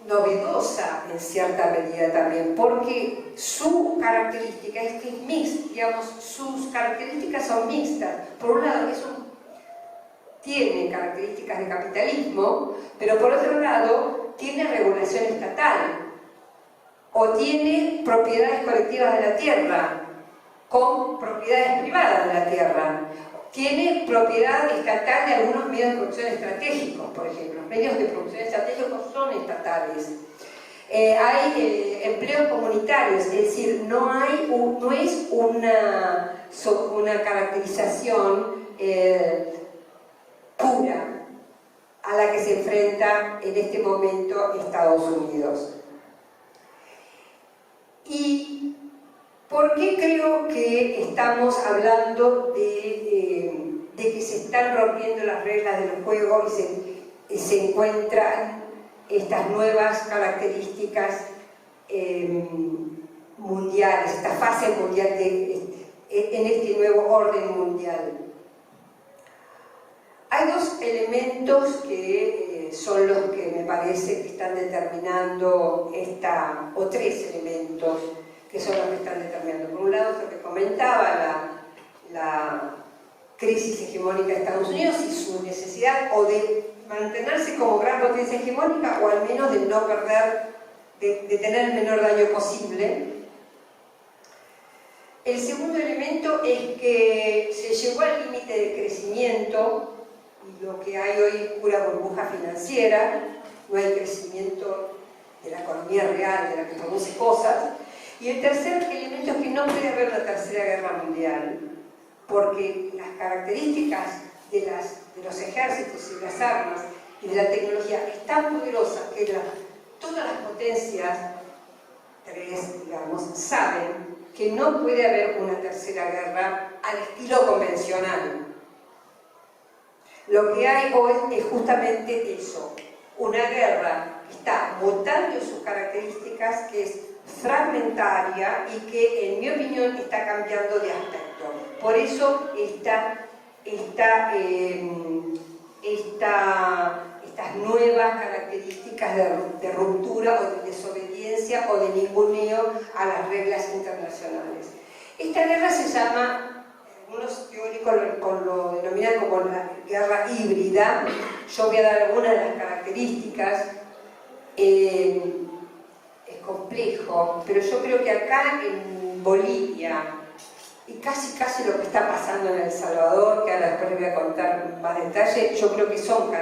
novedosa en cierta medida también, porque su característica es que es mixta, digamos, sus características son mixtas. Por un lado, es un tiene características de capitalismo, pero por otro lado tiene regulación estatal o tiene propiedades colectivas de la tierra con propiedades privadas de la tierra. Tiene propiedad estatal de algunos medios de producción estratégicos, por ejemplo. Los medios de producción estratégicos son estatales. Hay empleos comunitarios, es decir, no es una caracterización pura a la que se enfrenta en este momento Estados Unidos. ¿Y por qué creo que estamos hablando de que se están rompiendo las reglas del juego y se encuentran estas nuevas características mundiales, esta fase mundial en este nuevo orden mundial? Hay dos elementos que son los que me parece que están determinando o tres elementos que son los que están determinando. Por un lado, lo que comentaba, la crisis hegemónica de Estados Unidos y su necesidad o de mantenerse como gran potencia hegemónica o al menos de no perder, de tener el menor daño posible. El segundo elemento es que se llegó al límite de crecimiento y lo que hay hoy es pura burbuja financiera, no hay crecimiento de la economía real, de la que produce cosas. Y el tercer elemento es que no puede haber una tercera guerra mundial, porque las características de los ejércitos y las armas y de la tecnología es tan poderosa que todas las potencias, digamos, saben que no puede haber una tercera guerra al estilo convencional. Lo que hay hoy es justamente eso, una guerra que está mutando en sus características, que es fragmentaria y que, en mi opinión, está cambiando de aspecto. Por eso estas nuevas características de ruptura o de desobediencia o de ninguneo a las reglas internacionales. Esta guerra se llama, algunos teóricos lo denominan como la guerra híbrida. Yo voy a dar algunas de las características. Es complejo, pero yo creo que acá en Bolivia y casi lo que está pasando en El Salvador, que ahora después les voy a contar más detalle, yo creo que son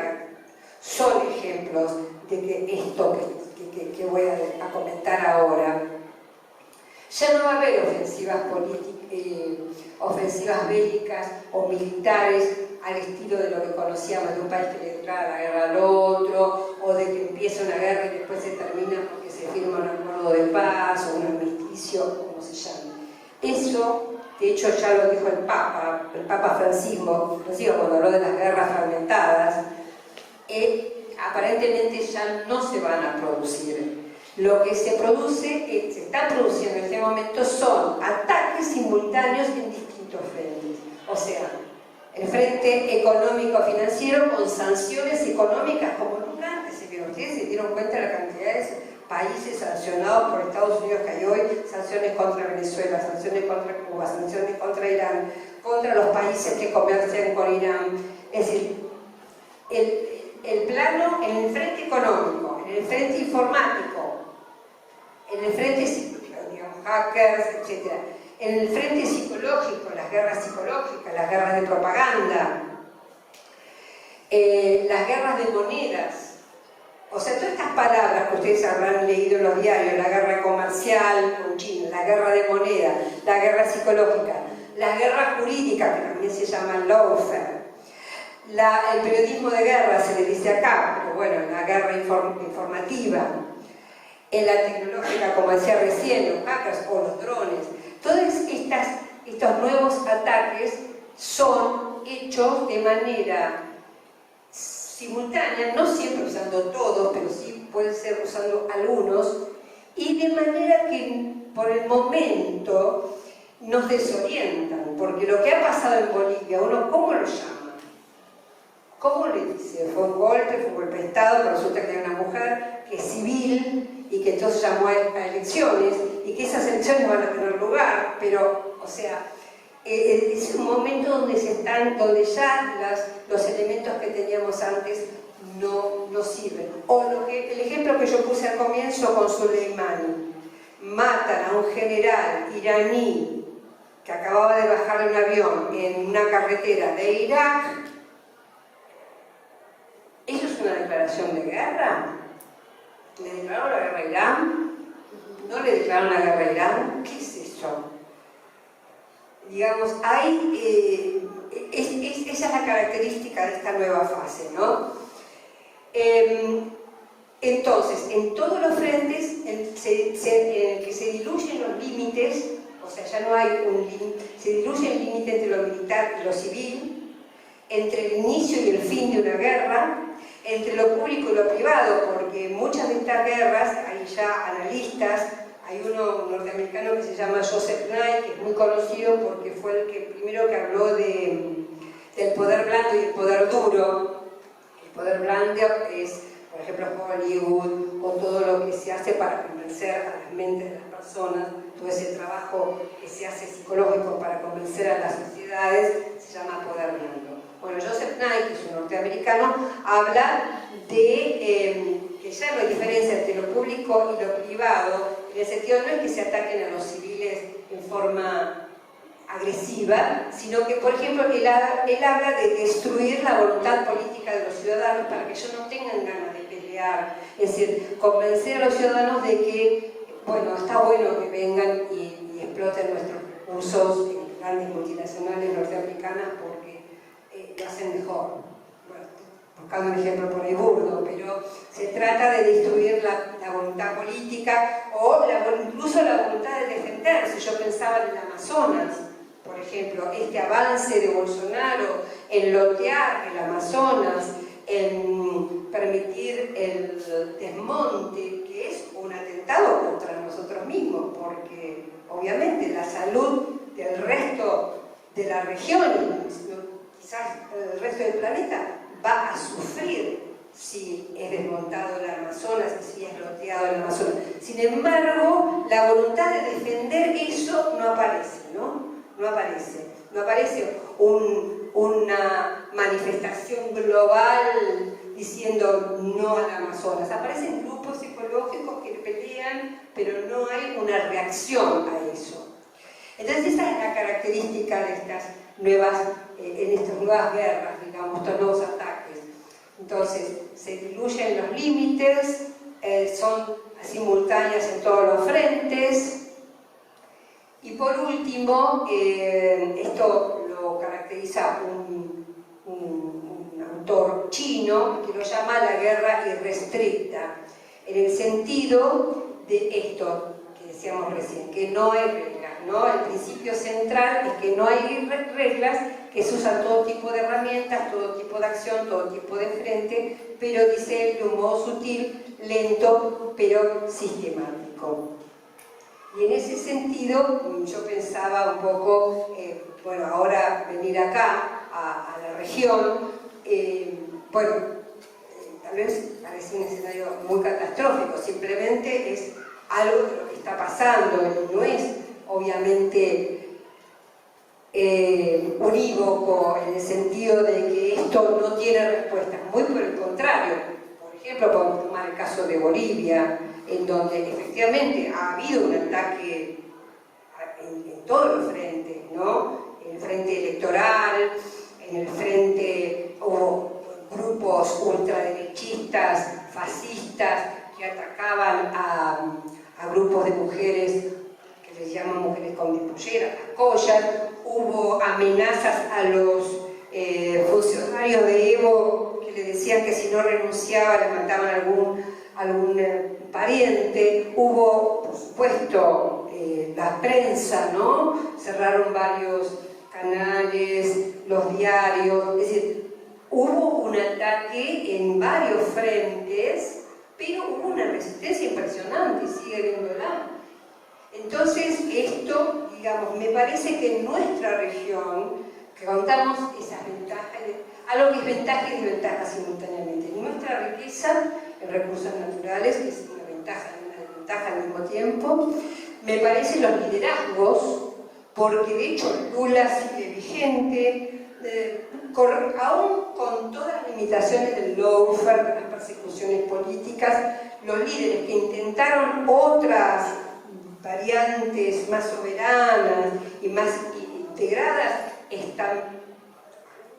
ejemplos de que esto que voy a comentar ahora. Ya no va a haber ofensivas bélicas o militares al estilo de lo que conocíamos de un país que le declara la guerra al otro, o de que empieza una guerra y después se termina porque se firma un acuerdo de paz o un armisticio, como se llame. Eso, de hecho, ya lo dijo el Papa Francisco, cuando habló de las guerras fragmentadas, aparentemente ya no se van a producir. Lo que se está produciendo en este momento son ataques simultáneos en distintos frentes. O sea, el frente económico-financiero con sanciones económicas como nunca antes se vieron. Ustedes se dieron cuenta de la cantidad de países sancionados por Estados Unidos que hay hoy, sanciones contra Venezuela, sanciones contra Cuba, sanciones contra Irán, contra los países que comercian con Irán. Es decir, el plano en el frente económico, en el frente informático, en el frente, digamos, hackers, etc. En el frente psicológico, las guerras psicológicas, las guerras de propaganda, las guerras de monedas. O sea, todas estas palabras que ustedes habrán leído en los diarios, la guerra comercial con China, la guerra de moneda, la guerra psicológica, la guerra jurídica, que también se llama lawfare, el periodismo de guerra se le dice acá, pero bueno, la guerra informativa, en la tecnológica, como decía recién, los hackers o los drones. Todos estos nuevos ataques son hechos de manera simultánea, no siempre usando todos, pero sí pueden ser usando algunos, y de manera que por el momento nos desorientan, porque lo que ha pasado en Bolivia, uno ¿cómo lo llama? ¿Cómo le dice? Fue un golpe de Estado, pero resulta que hay una mujer que es civil y que entonces llamó a elecciones y que esas elecciones van a tener lugar, pero, o sea, es un momento donde ya los elementos que teníamos antes no sirven. O el ejemplo que yo puse al comienzo con Soleimani. Matan a un general iraní que acababa de bajar de un avión en una carretera de Irak. ¿Eso es una declaración de guerra? ¿Le declararon la guerra a Irán? ¿No le declararon la guerra a Irán? ¿Qué es eso? Digamos, esa es la característica de esta nueva fase, ¿no? Entonces, en todos los frentes en el que se diluyen los límites, o sea, ya no hay un límite, se diluye el límite entre lo militar y lo civil, entre el inicio y el fin de una guerra, entre lo público y lo privado, porque muchas de estas guerras, hay ya analistas, hay uno norteamericano que se llama Joseph Nye, que es muy conocido porque fue el primero que habló del poder blando y el poder duro. El poder blando es, por ejemplo, Hollywood, o todo lo que se hace para convencer a las mentes de las personas, todo ese trabajo que se hace psicológico para convencer a las sociedades, se llama poder blando. Bueno, Joseph Nye, que es un norteamericano, habla de que ya no hay diferencia entre lo público y lo privado, en el sentido no es que se ataquen a los civiles en forma agresiva, sino que, por ejemplo, él habla de destruir la voluntad política de los ciudadanos para que ellos no tengan ganas de pelear, es decir, convencer a los ciudadanos de que, bueno, está bueno que vengan y exploten nuestros recursos en grandes multinacionales norteamericanas porque lo hacen mejor. Bueno, buscando un ejemplo por ahí burdo, pero se trata de destruir la voluntad política o incluso la voluntad de defenderse. Yo pensaba en el Amazonas, por ejemplo, este avance de Bolsonaro en lotear el Amazonas, en permitir el desmonte, que es un atentado contra nosotros mismos, porque obviamente la salud del resto de la región y quizás el resto del planeta va a sufrir si es desmontado el Amazonas y si es loteado el Amazonas. Sin embargo, la voluntad de defender eso no aparece, ¿no? No aparece una manifestación global diciendo no al Amazonas. Aparecen grupos psicológicos que pelean, pero no hay una reacción a eso. Entonces esa es la característica de estas nuevas guerras, digamos, estos nuevos ataques. Entonces se diluyen los límites, son simultáneas en todos los frentes. Y por último, esto lo caracteriza un autor chino que lo llama la guerra irrestricta, en el sentido de esto que decíamos recién, que no hay reglas, ¿no? El principio central es que no hay reglas, que se usan todo tipo de herramientas, todo tipo de acción, todo tipo de frente, pero dice él de un modo sutil, lento, pero sistemático. Y en ese sentido, yo pensaba un poco, bueno, ahora venir acá, a la región, tal vez parece un escenario muy catastrófico, simplemente es algo de lo que está pasando, y no es obviamente unívoco en el sentido de que esto no tiene respuesta, muy por el contrario. Por ejemplo, podemos tomar el caso de Bolivia, en donde efectivamente ha habido un ataque en todos los frentes, ¿no? En el frente electoral, en el frente hubo grupos ultraderechistas, fascistas, que atacaban a grupos de mujeres que les llaman mujeres con polleras, las collas. Hubo amenazas a los funcionarios de Evo que le decían que si no renunciaba le mataban algún pariente. Hubo, por supuesto, la prensa, ¿no? Cerraron varios canales, los diarios, es decir, hubo un ataque en varios frentes, pero hubo una resistencia impresionante, sigue habiéndola. Entonces, esto, digamos, me parece que en nuestra región, que contamos esas ventajas, algo que es ventaja y desventaja simultáneamente. En nuestra riqueza en recursos naturales, que es una ventaja y una desventaja al mismo tiempo, me parecen los liderazgos porque de hecho Lula sigue vigente, aún con todas las limitaciones del lawfare, de las persecuciones políticas, los líderes que intentaron otras variantes más soberanas y más integradas están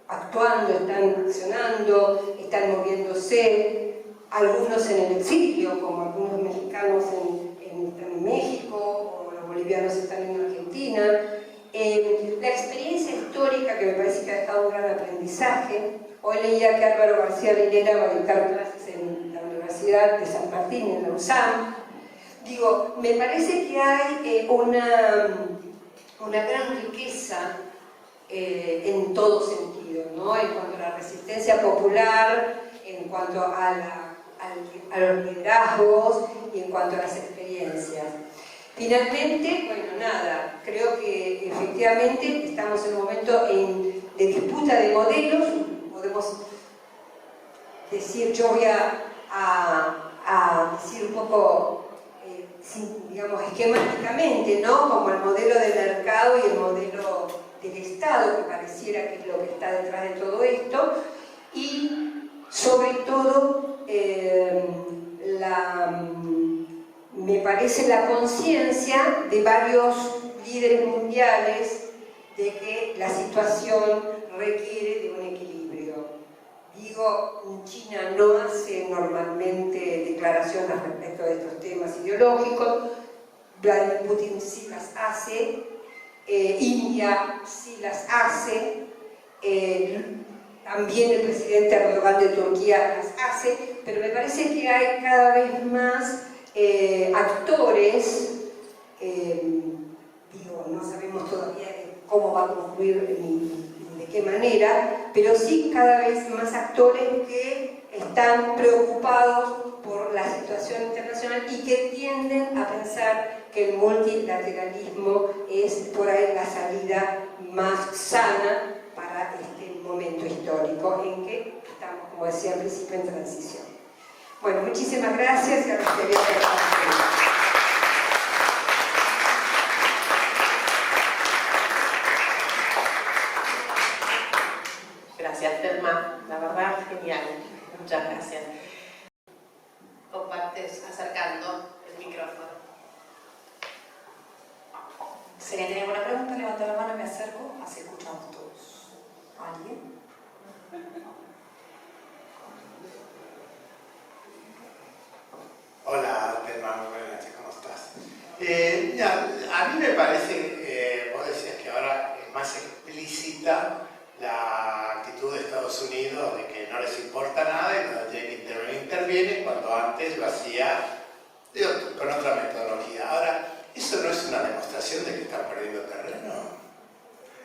actuando, están accionando, están moviéndose, algunos en el exilio, como algunos mexicanos están en México, o los bolivianos están en Argentina. La experiencia histórica que me parece que ha dejado un gran aprendizaje. Hoy leía que Álvaro García Linera va a dictar clases en la Universidad de San Martín, en la USAM. Digo, me parece que hay una gran riqueza en todo sentido, ¿no? En cuanto a la resistencia popular, en cuanto a los liderazgos y en cuanto a las experiencias. Finalmente, bueno, nada, creo que efectivamente estamos en un momento de disputa de modelos. Podemos decir, yo voy a decir un poco, digamos, esquemáticamente, ¿no? Como el modelo del mercado y el modelo del Estado, que pareciera que es lo que está detrás de todo esto, y sobre todo me parece la conciencia de varios líderes mundiales de que la situación requiere de un equilibrio. Digo, China no hace normalmente declaraciones respecto de estos temas ideológicos, Vladimir Putin sí las hace, India sí las hace, también el presidente Erdogan de Turquía las hace, pero me parece que hay cada vez más actores, digo, no sabemos todavía cómo va a concluir ni de qué manera, pero sí cada vez más actores que están preocupados por la situación internacional y que tienden a pensar que el multilateralismo es por ahí la salida más sana para este momento histórico en que estamos, como decía al principio, en transición. Bueno, muchísimas gracias y a los que habían Gracias, Telma, la verdad, genial. Muchas gracias. Compartes acercando el micrófono. Si alguien tiene alguna pregunta, levanta la mano y me acerco, así escuchamos todos. ¿Alguien? Hola, Telma, buenas noches, ¿cómo estás? A mí me parece, vos decías que ahora es más explícita la actitud de Estados Unidos de que no les importa nada y cuando tiene que intervenir, interviene, cuando antes lo hacía con otra metodología. Ahora, ¿eso no es una demostración de que están perdiendo terreno?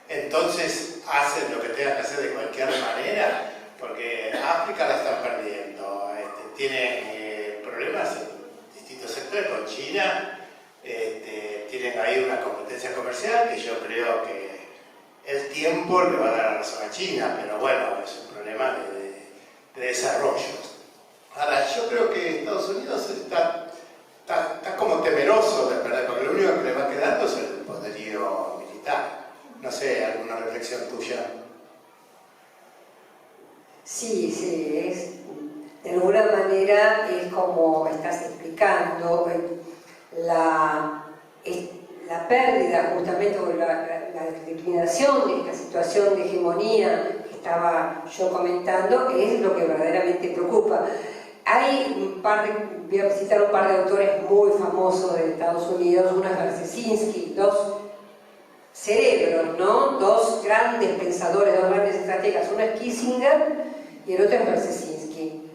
Entonces, hacen lo que tengan que hacer de cualquier manera, porque África la están perdiendo, tienen problemas en distintos sectores, con China, tienen ahí una competencia comercial que yo creo que el tiempo le va a dar la razón a China, pero bueno, es un problema de desarrollo. Ahora, yo creo que Estados Unidos está como temeroso de perder, porque lo único que le va quedando es el poderío militar. No sé, ¿alguna reflexión tuya? Sí, de alguna manera es como estás explicando, la pérdida justamente, o la declinación de esta situación de hegemonía que estaba yo comentando es lo que verdaderamente preocupa. Hay voy a citar un par de autores muy famosos de Estados Unidos, uno es Brzezinski, dos cerebros, ¿no? Dos grandes pensadores, dos grandes estrategas, uno es Kissinger y el otro es Brzezinski.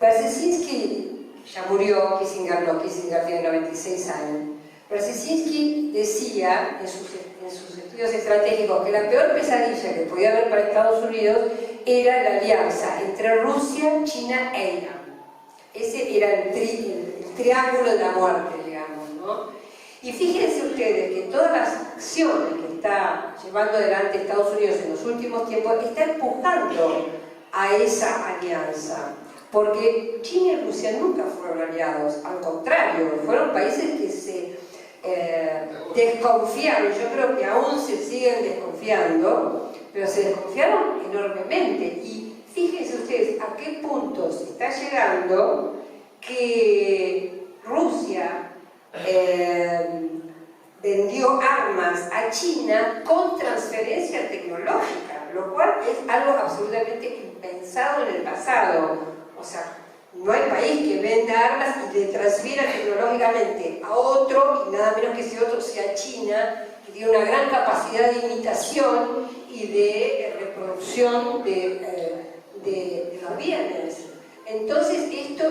Brzezinski ya murió, Kissinger no, Kissinger tiene 96 años. Brzezinski decía en sus estudios estratégicos que la peor pesadilla que podía haber para Estados Unidos era la alianza entre Rusia, China e Irán. Ese era el triángulo de la muerte, digamos, ¿no? Y fíjense ustedes que todas las acciones que está llevando adelante Estados Unidos en los últimos tiempos está empujando a esa alianza. Porque China y Rusia nunca fueron aliados, al contrario, fueron países que se desconfiaron, yo creo que aún se siguen desconfiando, pero se desconfiaron enormemente. Y fíjense ustedes a qué punto se está llegando que Rusia vendió armas a China con transferencia tecnológica, lo cual es algo absolutamente impensado en el pasado. O sea, no hay país que venda armas y le transfiera tecnológicamente a otro, y nada menos que ese otro sea China, que tiene una gran capacidad de imitación y de reproducción de los bienes. Entonces esto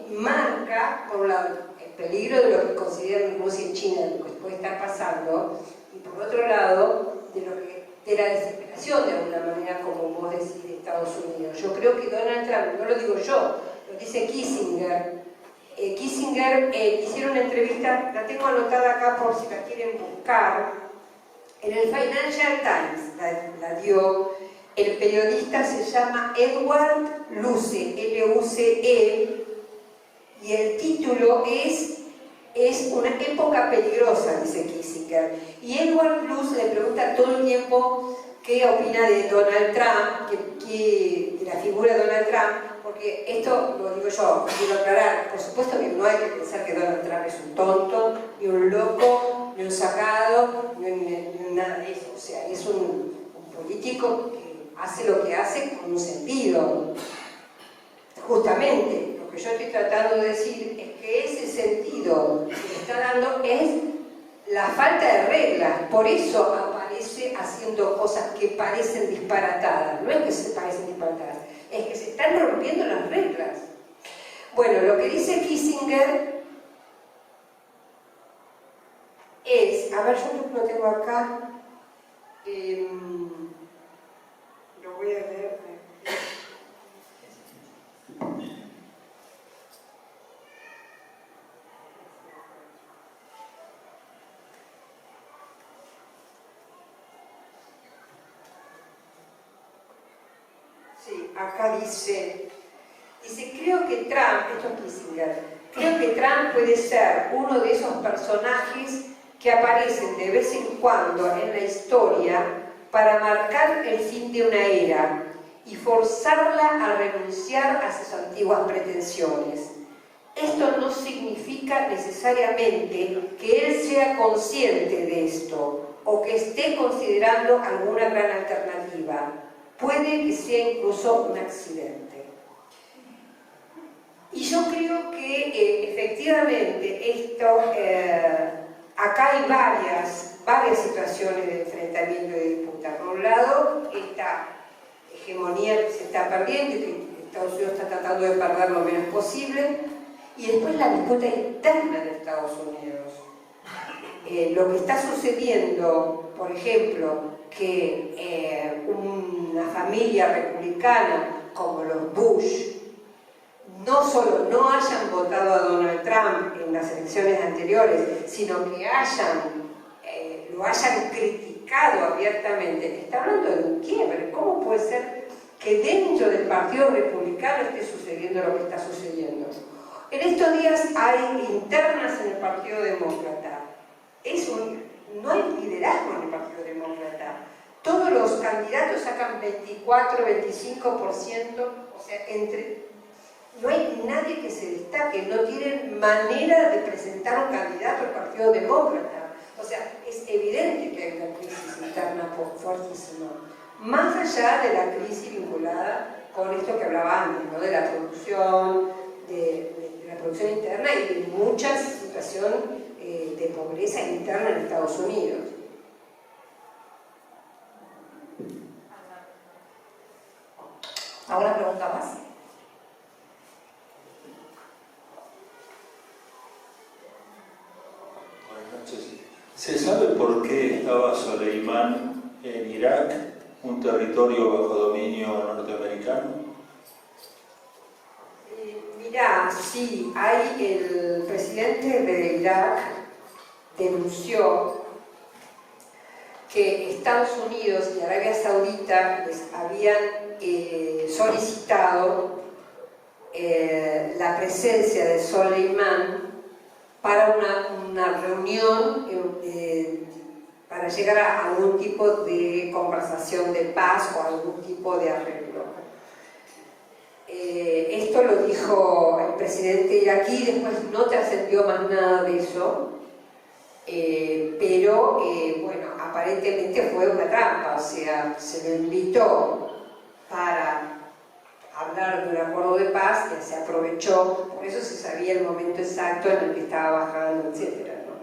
marca, por un lado, el peligro de lo que consideran Rusia y China, de lo que puede estar pasando, y por otro lado, de la desesperación, de alguna manera, como vos decís, de Estados Unidos. Yo creo que Donald Trump, no lo digo yo, lo dice Kissinger. Kissinger hicieron una entrevista, la tengo anotada acá por si la quieren buscar, en el Financial Times la dio. El periodista se llama Edward Luce, L-U-C-E, y el título es una época peligrosa, dice Kissinger. Y Edward Luce le pregunta todo el tiempo qué opina de Donald Trump, de la figura de Donald Trump, porque esto lo digo yo, quiero aclarar, por supuesto que no hay que pensar que Donald Trump es un tonto, ni un loco, ni un sacado, ni nada de eso. O sea, es un político que hace lo que hace con un sentido. Justamente, lo que yo estoy tratando de decir es que ese sentido que le está dando es la falta de reglas. Por eso aparece haciendo cosas que parecen disparatadas. No es que se parecen disparatadas, es que se están rompiendo las reglas. Bueno, lo que dice Kissinger es, a ver, yo lo tengo acá, lo voy a leer. Sí, acá dice, creo que Trump, esto es Kissinger, creo que Trump puede ser uno de esos personajes que aparecen de vez en cuando en la historia para marcar el fin de una era y forzarla a renunciar a sus antiguas pretensiones. Esto no significa necesariamente que él sea consciente de esto o que esté considerando alguna gran alternativa. Puede que sea incluso un accidente. Y yo creo que efectivamente esto, acá hay varias situaciones de enfrentamiento y de disputa. Por un lado, esta hegemonía que se está perdiendo y que Estados Unidos está tratando de perder lo menos posible, y después la disputa interna de Estados Unidos. Lo que está sucediendo, por ejemplo, que una familia republicana como los Bush no solo no hayan votado a Donald Trump en las elecciones anteriores, sino que lo hayan criticado abiertamente, está hablando de un quiebre. ¿Cómo puede ser que dentro del Partido Republicano esté sucediendo lo que está sucediendo? En estos días hay internas en el Partido Demócrata. No hay liderazgo en el Partido Demócrata. Todos los candidatos sacan 24, 25%, o sea, no hay nadie que se destaque, no tienen manera de presentar un candidato al Partido Demócrata. O sea, es evidente que hay una crisis interna fuertísima. Más allá de la crisis vinculada con esto que hablaba antes, ¿no? De la producción, de la producción interna y de mucha situación de pobreza interna en Estados Unidos. ¿Alguna pregunta más? Buenas noches. ¿Se sabe por qué estaba Soleimán en Irak, un territorio bajo dominio norteamericano? Mirá, sí, el presidente de Irak denunció que Estados Unidos y Arabia Saudita les habían solicitado la presencia de Soleimán para una reunión para llegar a algún tipo de conversación de paz o algún tipo de arreglo. Esto lo dijo el presidente iraquí, después no trascendió más nada de eso, pero bueno, aparentemente fue una trampa, o sea, se lo invitó para hablar de un acuerdo de paz, que se aprovechó, por eso se sabía el momento exacto en el que estaba bajando, etc., ¿no?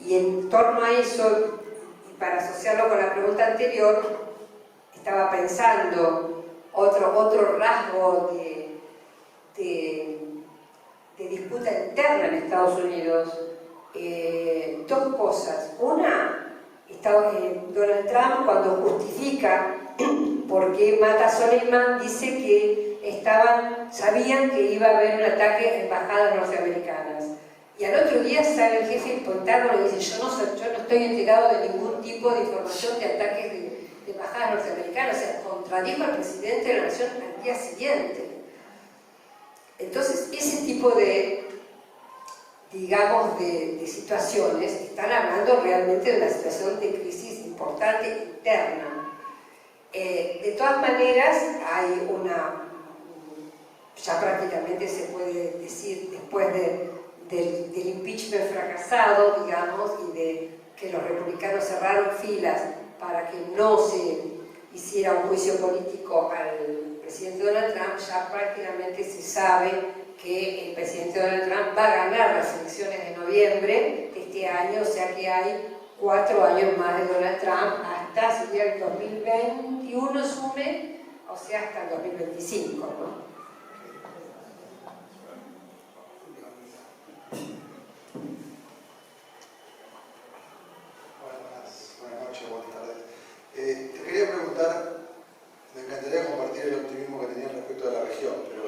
Y en torno a eso, y para asociarlo con la pregunta anterior, estaba pensando otro rasgo de disputa interna en Estados Unidos, dos cosas. Una, Donald Trump, cuando justifica por qué mata a Soleimán, dice que sabían que iba a haber un ataque a embajadas norteamericanas. Y al otro día sale el jefe del Pentágono y dice: yo no estoy enterado de ningún tipo de información de ataques de embajadas norteamericanas. O sea, contradijo al presidente de la nación al día siguiente. Entonces, ese tipo de, digamos, de situaciones están hablando realmente de una situación de crisis importante interna. De todas maneras, hay ya prácticamente se puede decir, después del impeachment fracasado, digamos, y de que los republicanos cerraron filas para que no se hiciera un juicio político al presidente Donald Trump, ya prácticamente se sabe que el presidente Donald Trump va a ganar las elecciones de noviembre de este año, o sea que hay 4 años más de Donald Trump hasta, si el 2021 sume, o sea, hasta el 2025, ¿no? Buenas noches, buenas tardes. Te quería preguntar, me encantaría compartir el optimismo que tenías respecto de la región, pero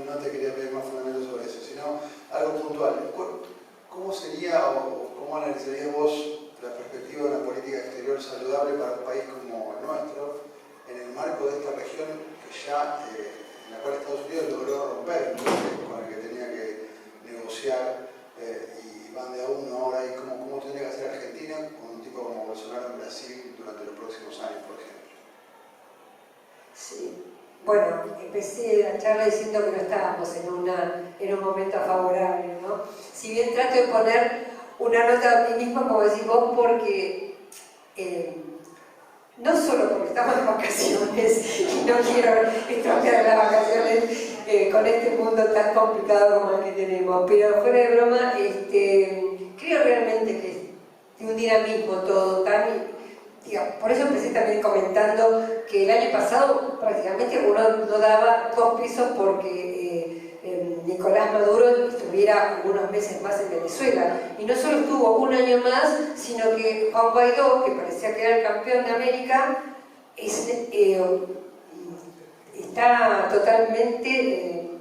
no te quería pedir más fundamentos sobre eso, sino algo puntual. ¿Cómo sería o cómo analizarías vos la perspectiva de una política exterior saludable para un país como el nuestro, en el marco de esta región que ya, en la cual Estados Unidos logró romper el bloque con el que tenía que negociar y van de a uno ahora? ¿Y cómo tendría que hacer Argentina con un tipo como Bolsonaro en Brasil durante los próximos años, por ejemplo? Sí. Bueno, empecé la charla diciendo que no estábamos en un momento favorable, ¿no? Si bien trato de poner una nota de optimismo, como decís vos, porque no solo porque estamos en vacaciones y no quiero estropear las vacaciones con este mundo tan complicado como el que tenemos, pero fuera de broma, creo realmente que es de un dinamismo todo tan... Por eso empecé también comentando que el año pasado prácticamente uno no daba 2 pesos porque Nicolás Maduro estuviera algunos meses más en Venezuela. Y no solo estuvo un año más, sino que Juan Guaidó, que parecía que era el campeón de América, está totalmente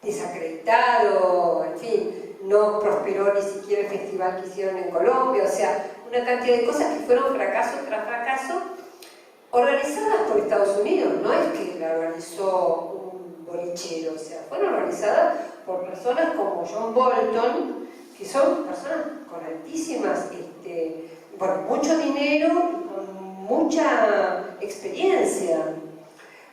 desacreditado, en fin, no prosperó ni siquiera el festival que hicieron en Colombia, o sea, una cantidad de cosas que fueron fracaso tras fracaso, organizadas por Estados Unidos. No es que la organizó un bolichero, o sea, fueron organizadas por personas como John Bolton, que son personas con altísimas, bueno, mucho dinero y con mucha experiencia.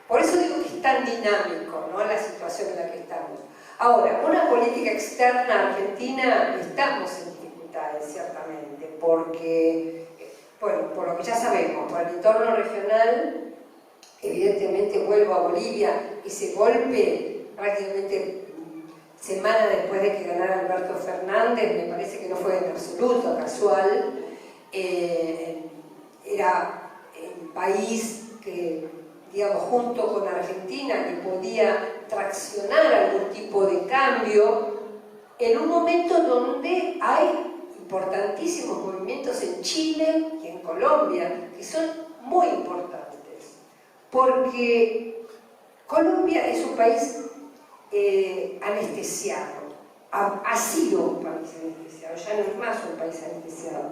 Por eso digo que es tan dinámico, ¿no?, la situación en la que estamos. Ahora, una política externa argentina, estamos en dificultades, ciertamente, porque, bueno, por lo que ya sabemos, por el entorno regional, evidentemente vuelvo a Bolivia, ese golpe prácticamente semana después de que ganara Alberto Fernández, me parece que no fue en absoluto casual, era el país que, digamos, junto con Argentina, que podía traccionar algún tipo de cambio en un momento donde hay importantísimos movimientos en Chile y en Colombia, que son muy importantes, porque Colombia es un país anestesiado, ha sido un país anestesiado, ya no es más un país anestesiado.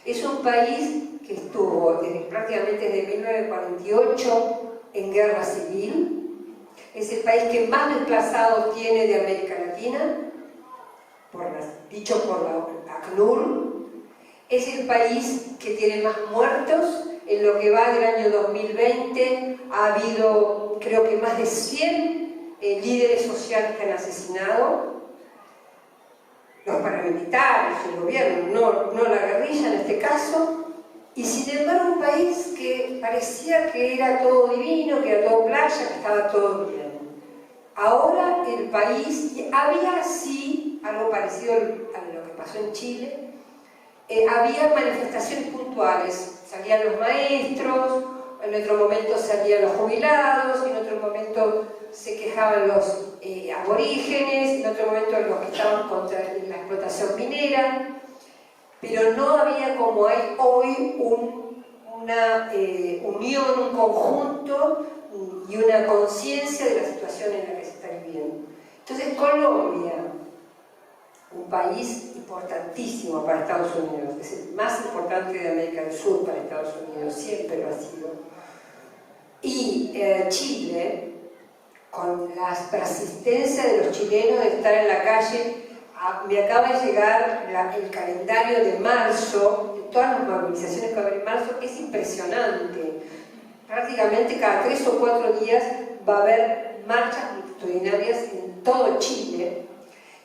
Es un país que estuvo prácticamente desde 1948 en guerra civil, es el país que más desplazados tiene de América Latina, dicho por la ACNUR, es el país que tiene más muertos. En lo que va del año 2020 ha habido, creo que más de 100 líderes sociales que han asesinado. Los paramilitares, el gobierno, no la guerrilla en este caso. Y sin embargo un país que parecía que era todo divino, que era todo playa, que estaba todo bien. Ahora el país, había sí algo parecido a lo que pasó en Chile, había manifestaciones puntuales, salían los maestros, en otro momento salían los jubilados, en otro momento se quejaban los aborígenes, en otro momento los que estaban contra la explotación minera, pero no había como hay hoy una unión, un conjunto y una conciencia de la situación en la que se está viviendo. Entonces Colombia, un país importantísimo para Estados Unidos, es el más importante de América del Sur para Estados Unidos, siempre lo ha sido, y Chile, con la persistencia de los chilenos de estar en la calle. Me acaba de llegar el calendario de marzo, de todas las movilizaciones que va a haber en marzo, es impresionante. Prácticamente cada 3 o 4 días va a haber marchas multitudinarias en todo Chile.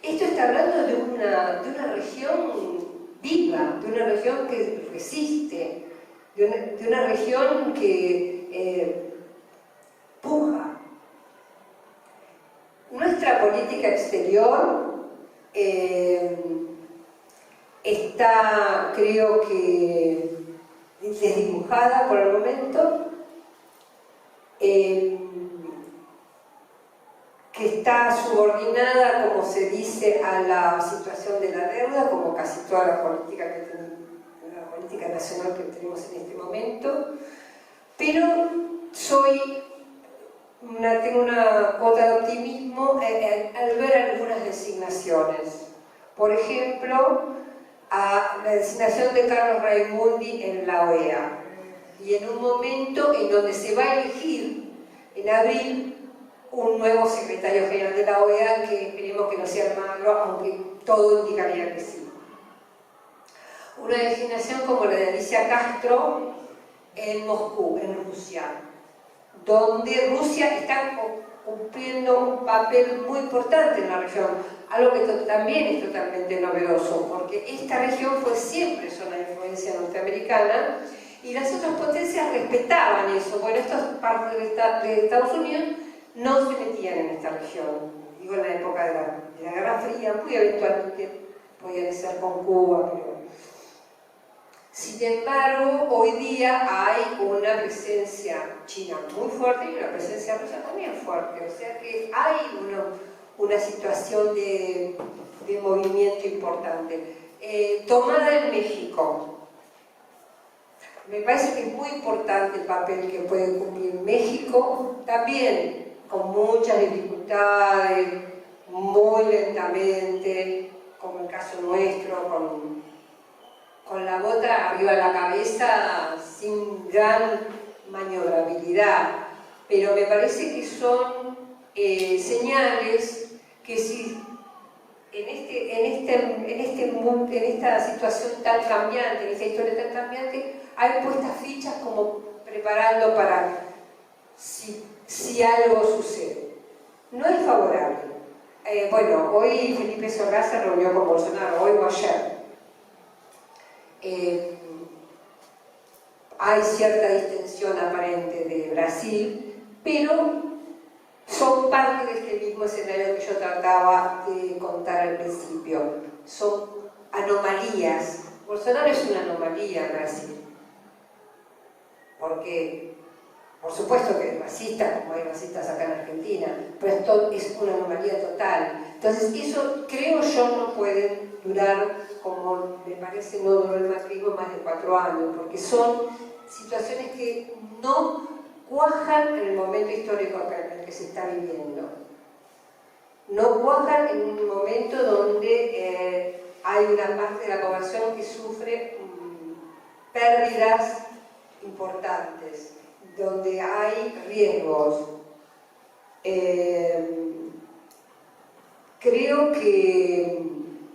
Esto está hablando de una región viva, de una región que resiste, de una región que puja. Nuestra política exterior está, creo que, desdibujada por el momento, que está subordinada, como se dice, a la situación de la deuda, como casi toda la política nacional que tenemos en este momento, pero tengo una cuota de optimismo al ver algunas designaciones. Por ejemplo, a la designación de Carlos Raimundi en la OEA, y en un momento en donde se va a elegir en abril un nuevo secretario general de la OEA, que esperemos que no sea Almagro, aunque todo indicaría que sí. Una designación como la de Alicia Castro en Moscú, en Rusia, donde Rusia está cumpliendo un papel muy importante en la región, algo que también es totalmente novedoso, porque esta región fue siempre zona de influencia norteamericana y las otras potencias respetaban eso. Bueno, estas partes de Estados Unidos no se metían en esta región, digo en la época de la Guerra Fría, muy eventualmente podían ser con Cuba, pero... Sin embargo, hoy día hay una presencia china muy fuerte y una presencia rusa también fuerte, o sea que hay una situación de movimiento importante. Tomada en México. Me parece que es muy importante el papel que puede cumplir México, también con muchas dificultades, muy lentamente, como el caso nuestro, con la bota arriba de la cabeza, sin gran maniobrabilidad. Pero me parece que son señales que si en esta situación tan cambiante, en esta historia tan cambiante, hay puestas fichas como preparando para si algo sucede. No es favorable. Bueno, hoy Felipe Solá se reunió con Bolsonaro, hoy o ayer. Hay cierta distensión aparente de Brasil, pero son parte de este mismo escenario que yo trataba de contar al principio. Son anomalías. Bolsonaro es una anomalía en Brasil, porque por supuesto que es racista, como hay racistas acá en Argentina, pero esto es una anomalía total. Entonces eso, creo yo, no puede durar, como me parece no duró el macrismo, más de 4 años, porque son situaciones que no cuajan en el momento histórico en el que se está viviendo. No cuajan en un momento donde hay una parte de la población que sufre pérdidas importantes, donde hay riesgos. Creo que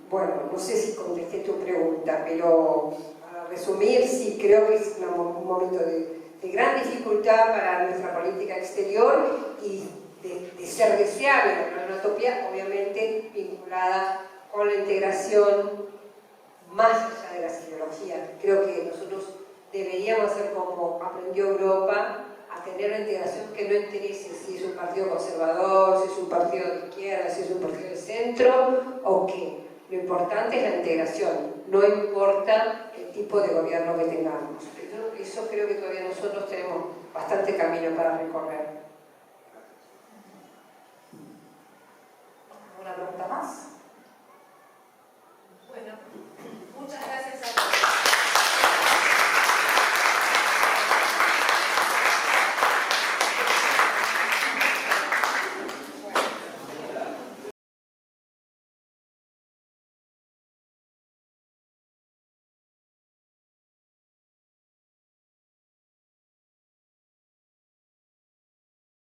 bueno, no sé si contesté tu pregunta, pero para resumir, sí creo que es un momento de gran dificultad para nuestra política exterior y de ser deseable, una utopía obviamente vinculada con la integración más allá de las ideologías. Creo que nosotros deberíamos hacer como aprendió Europa, a tener una integración que no interese si es un partido conservador, si es un partido de izquierda, si es un partido de centro o qué. Lo importante es la integración, no importa el tipo de gobierno que tengamos. Eso creo que todavía nosotros tenemos bastante camino para recorrer.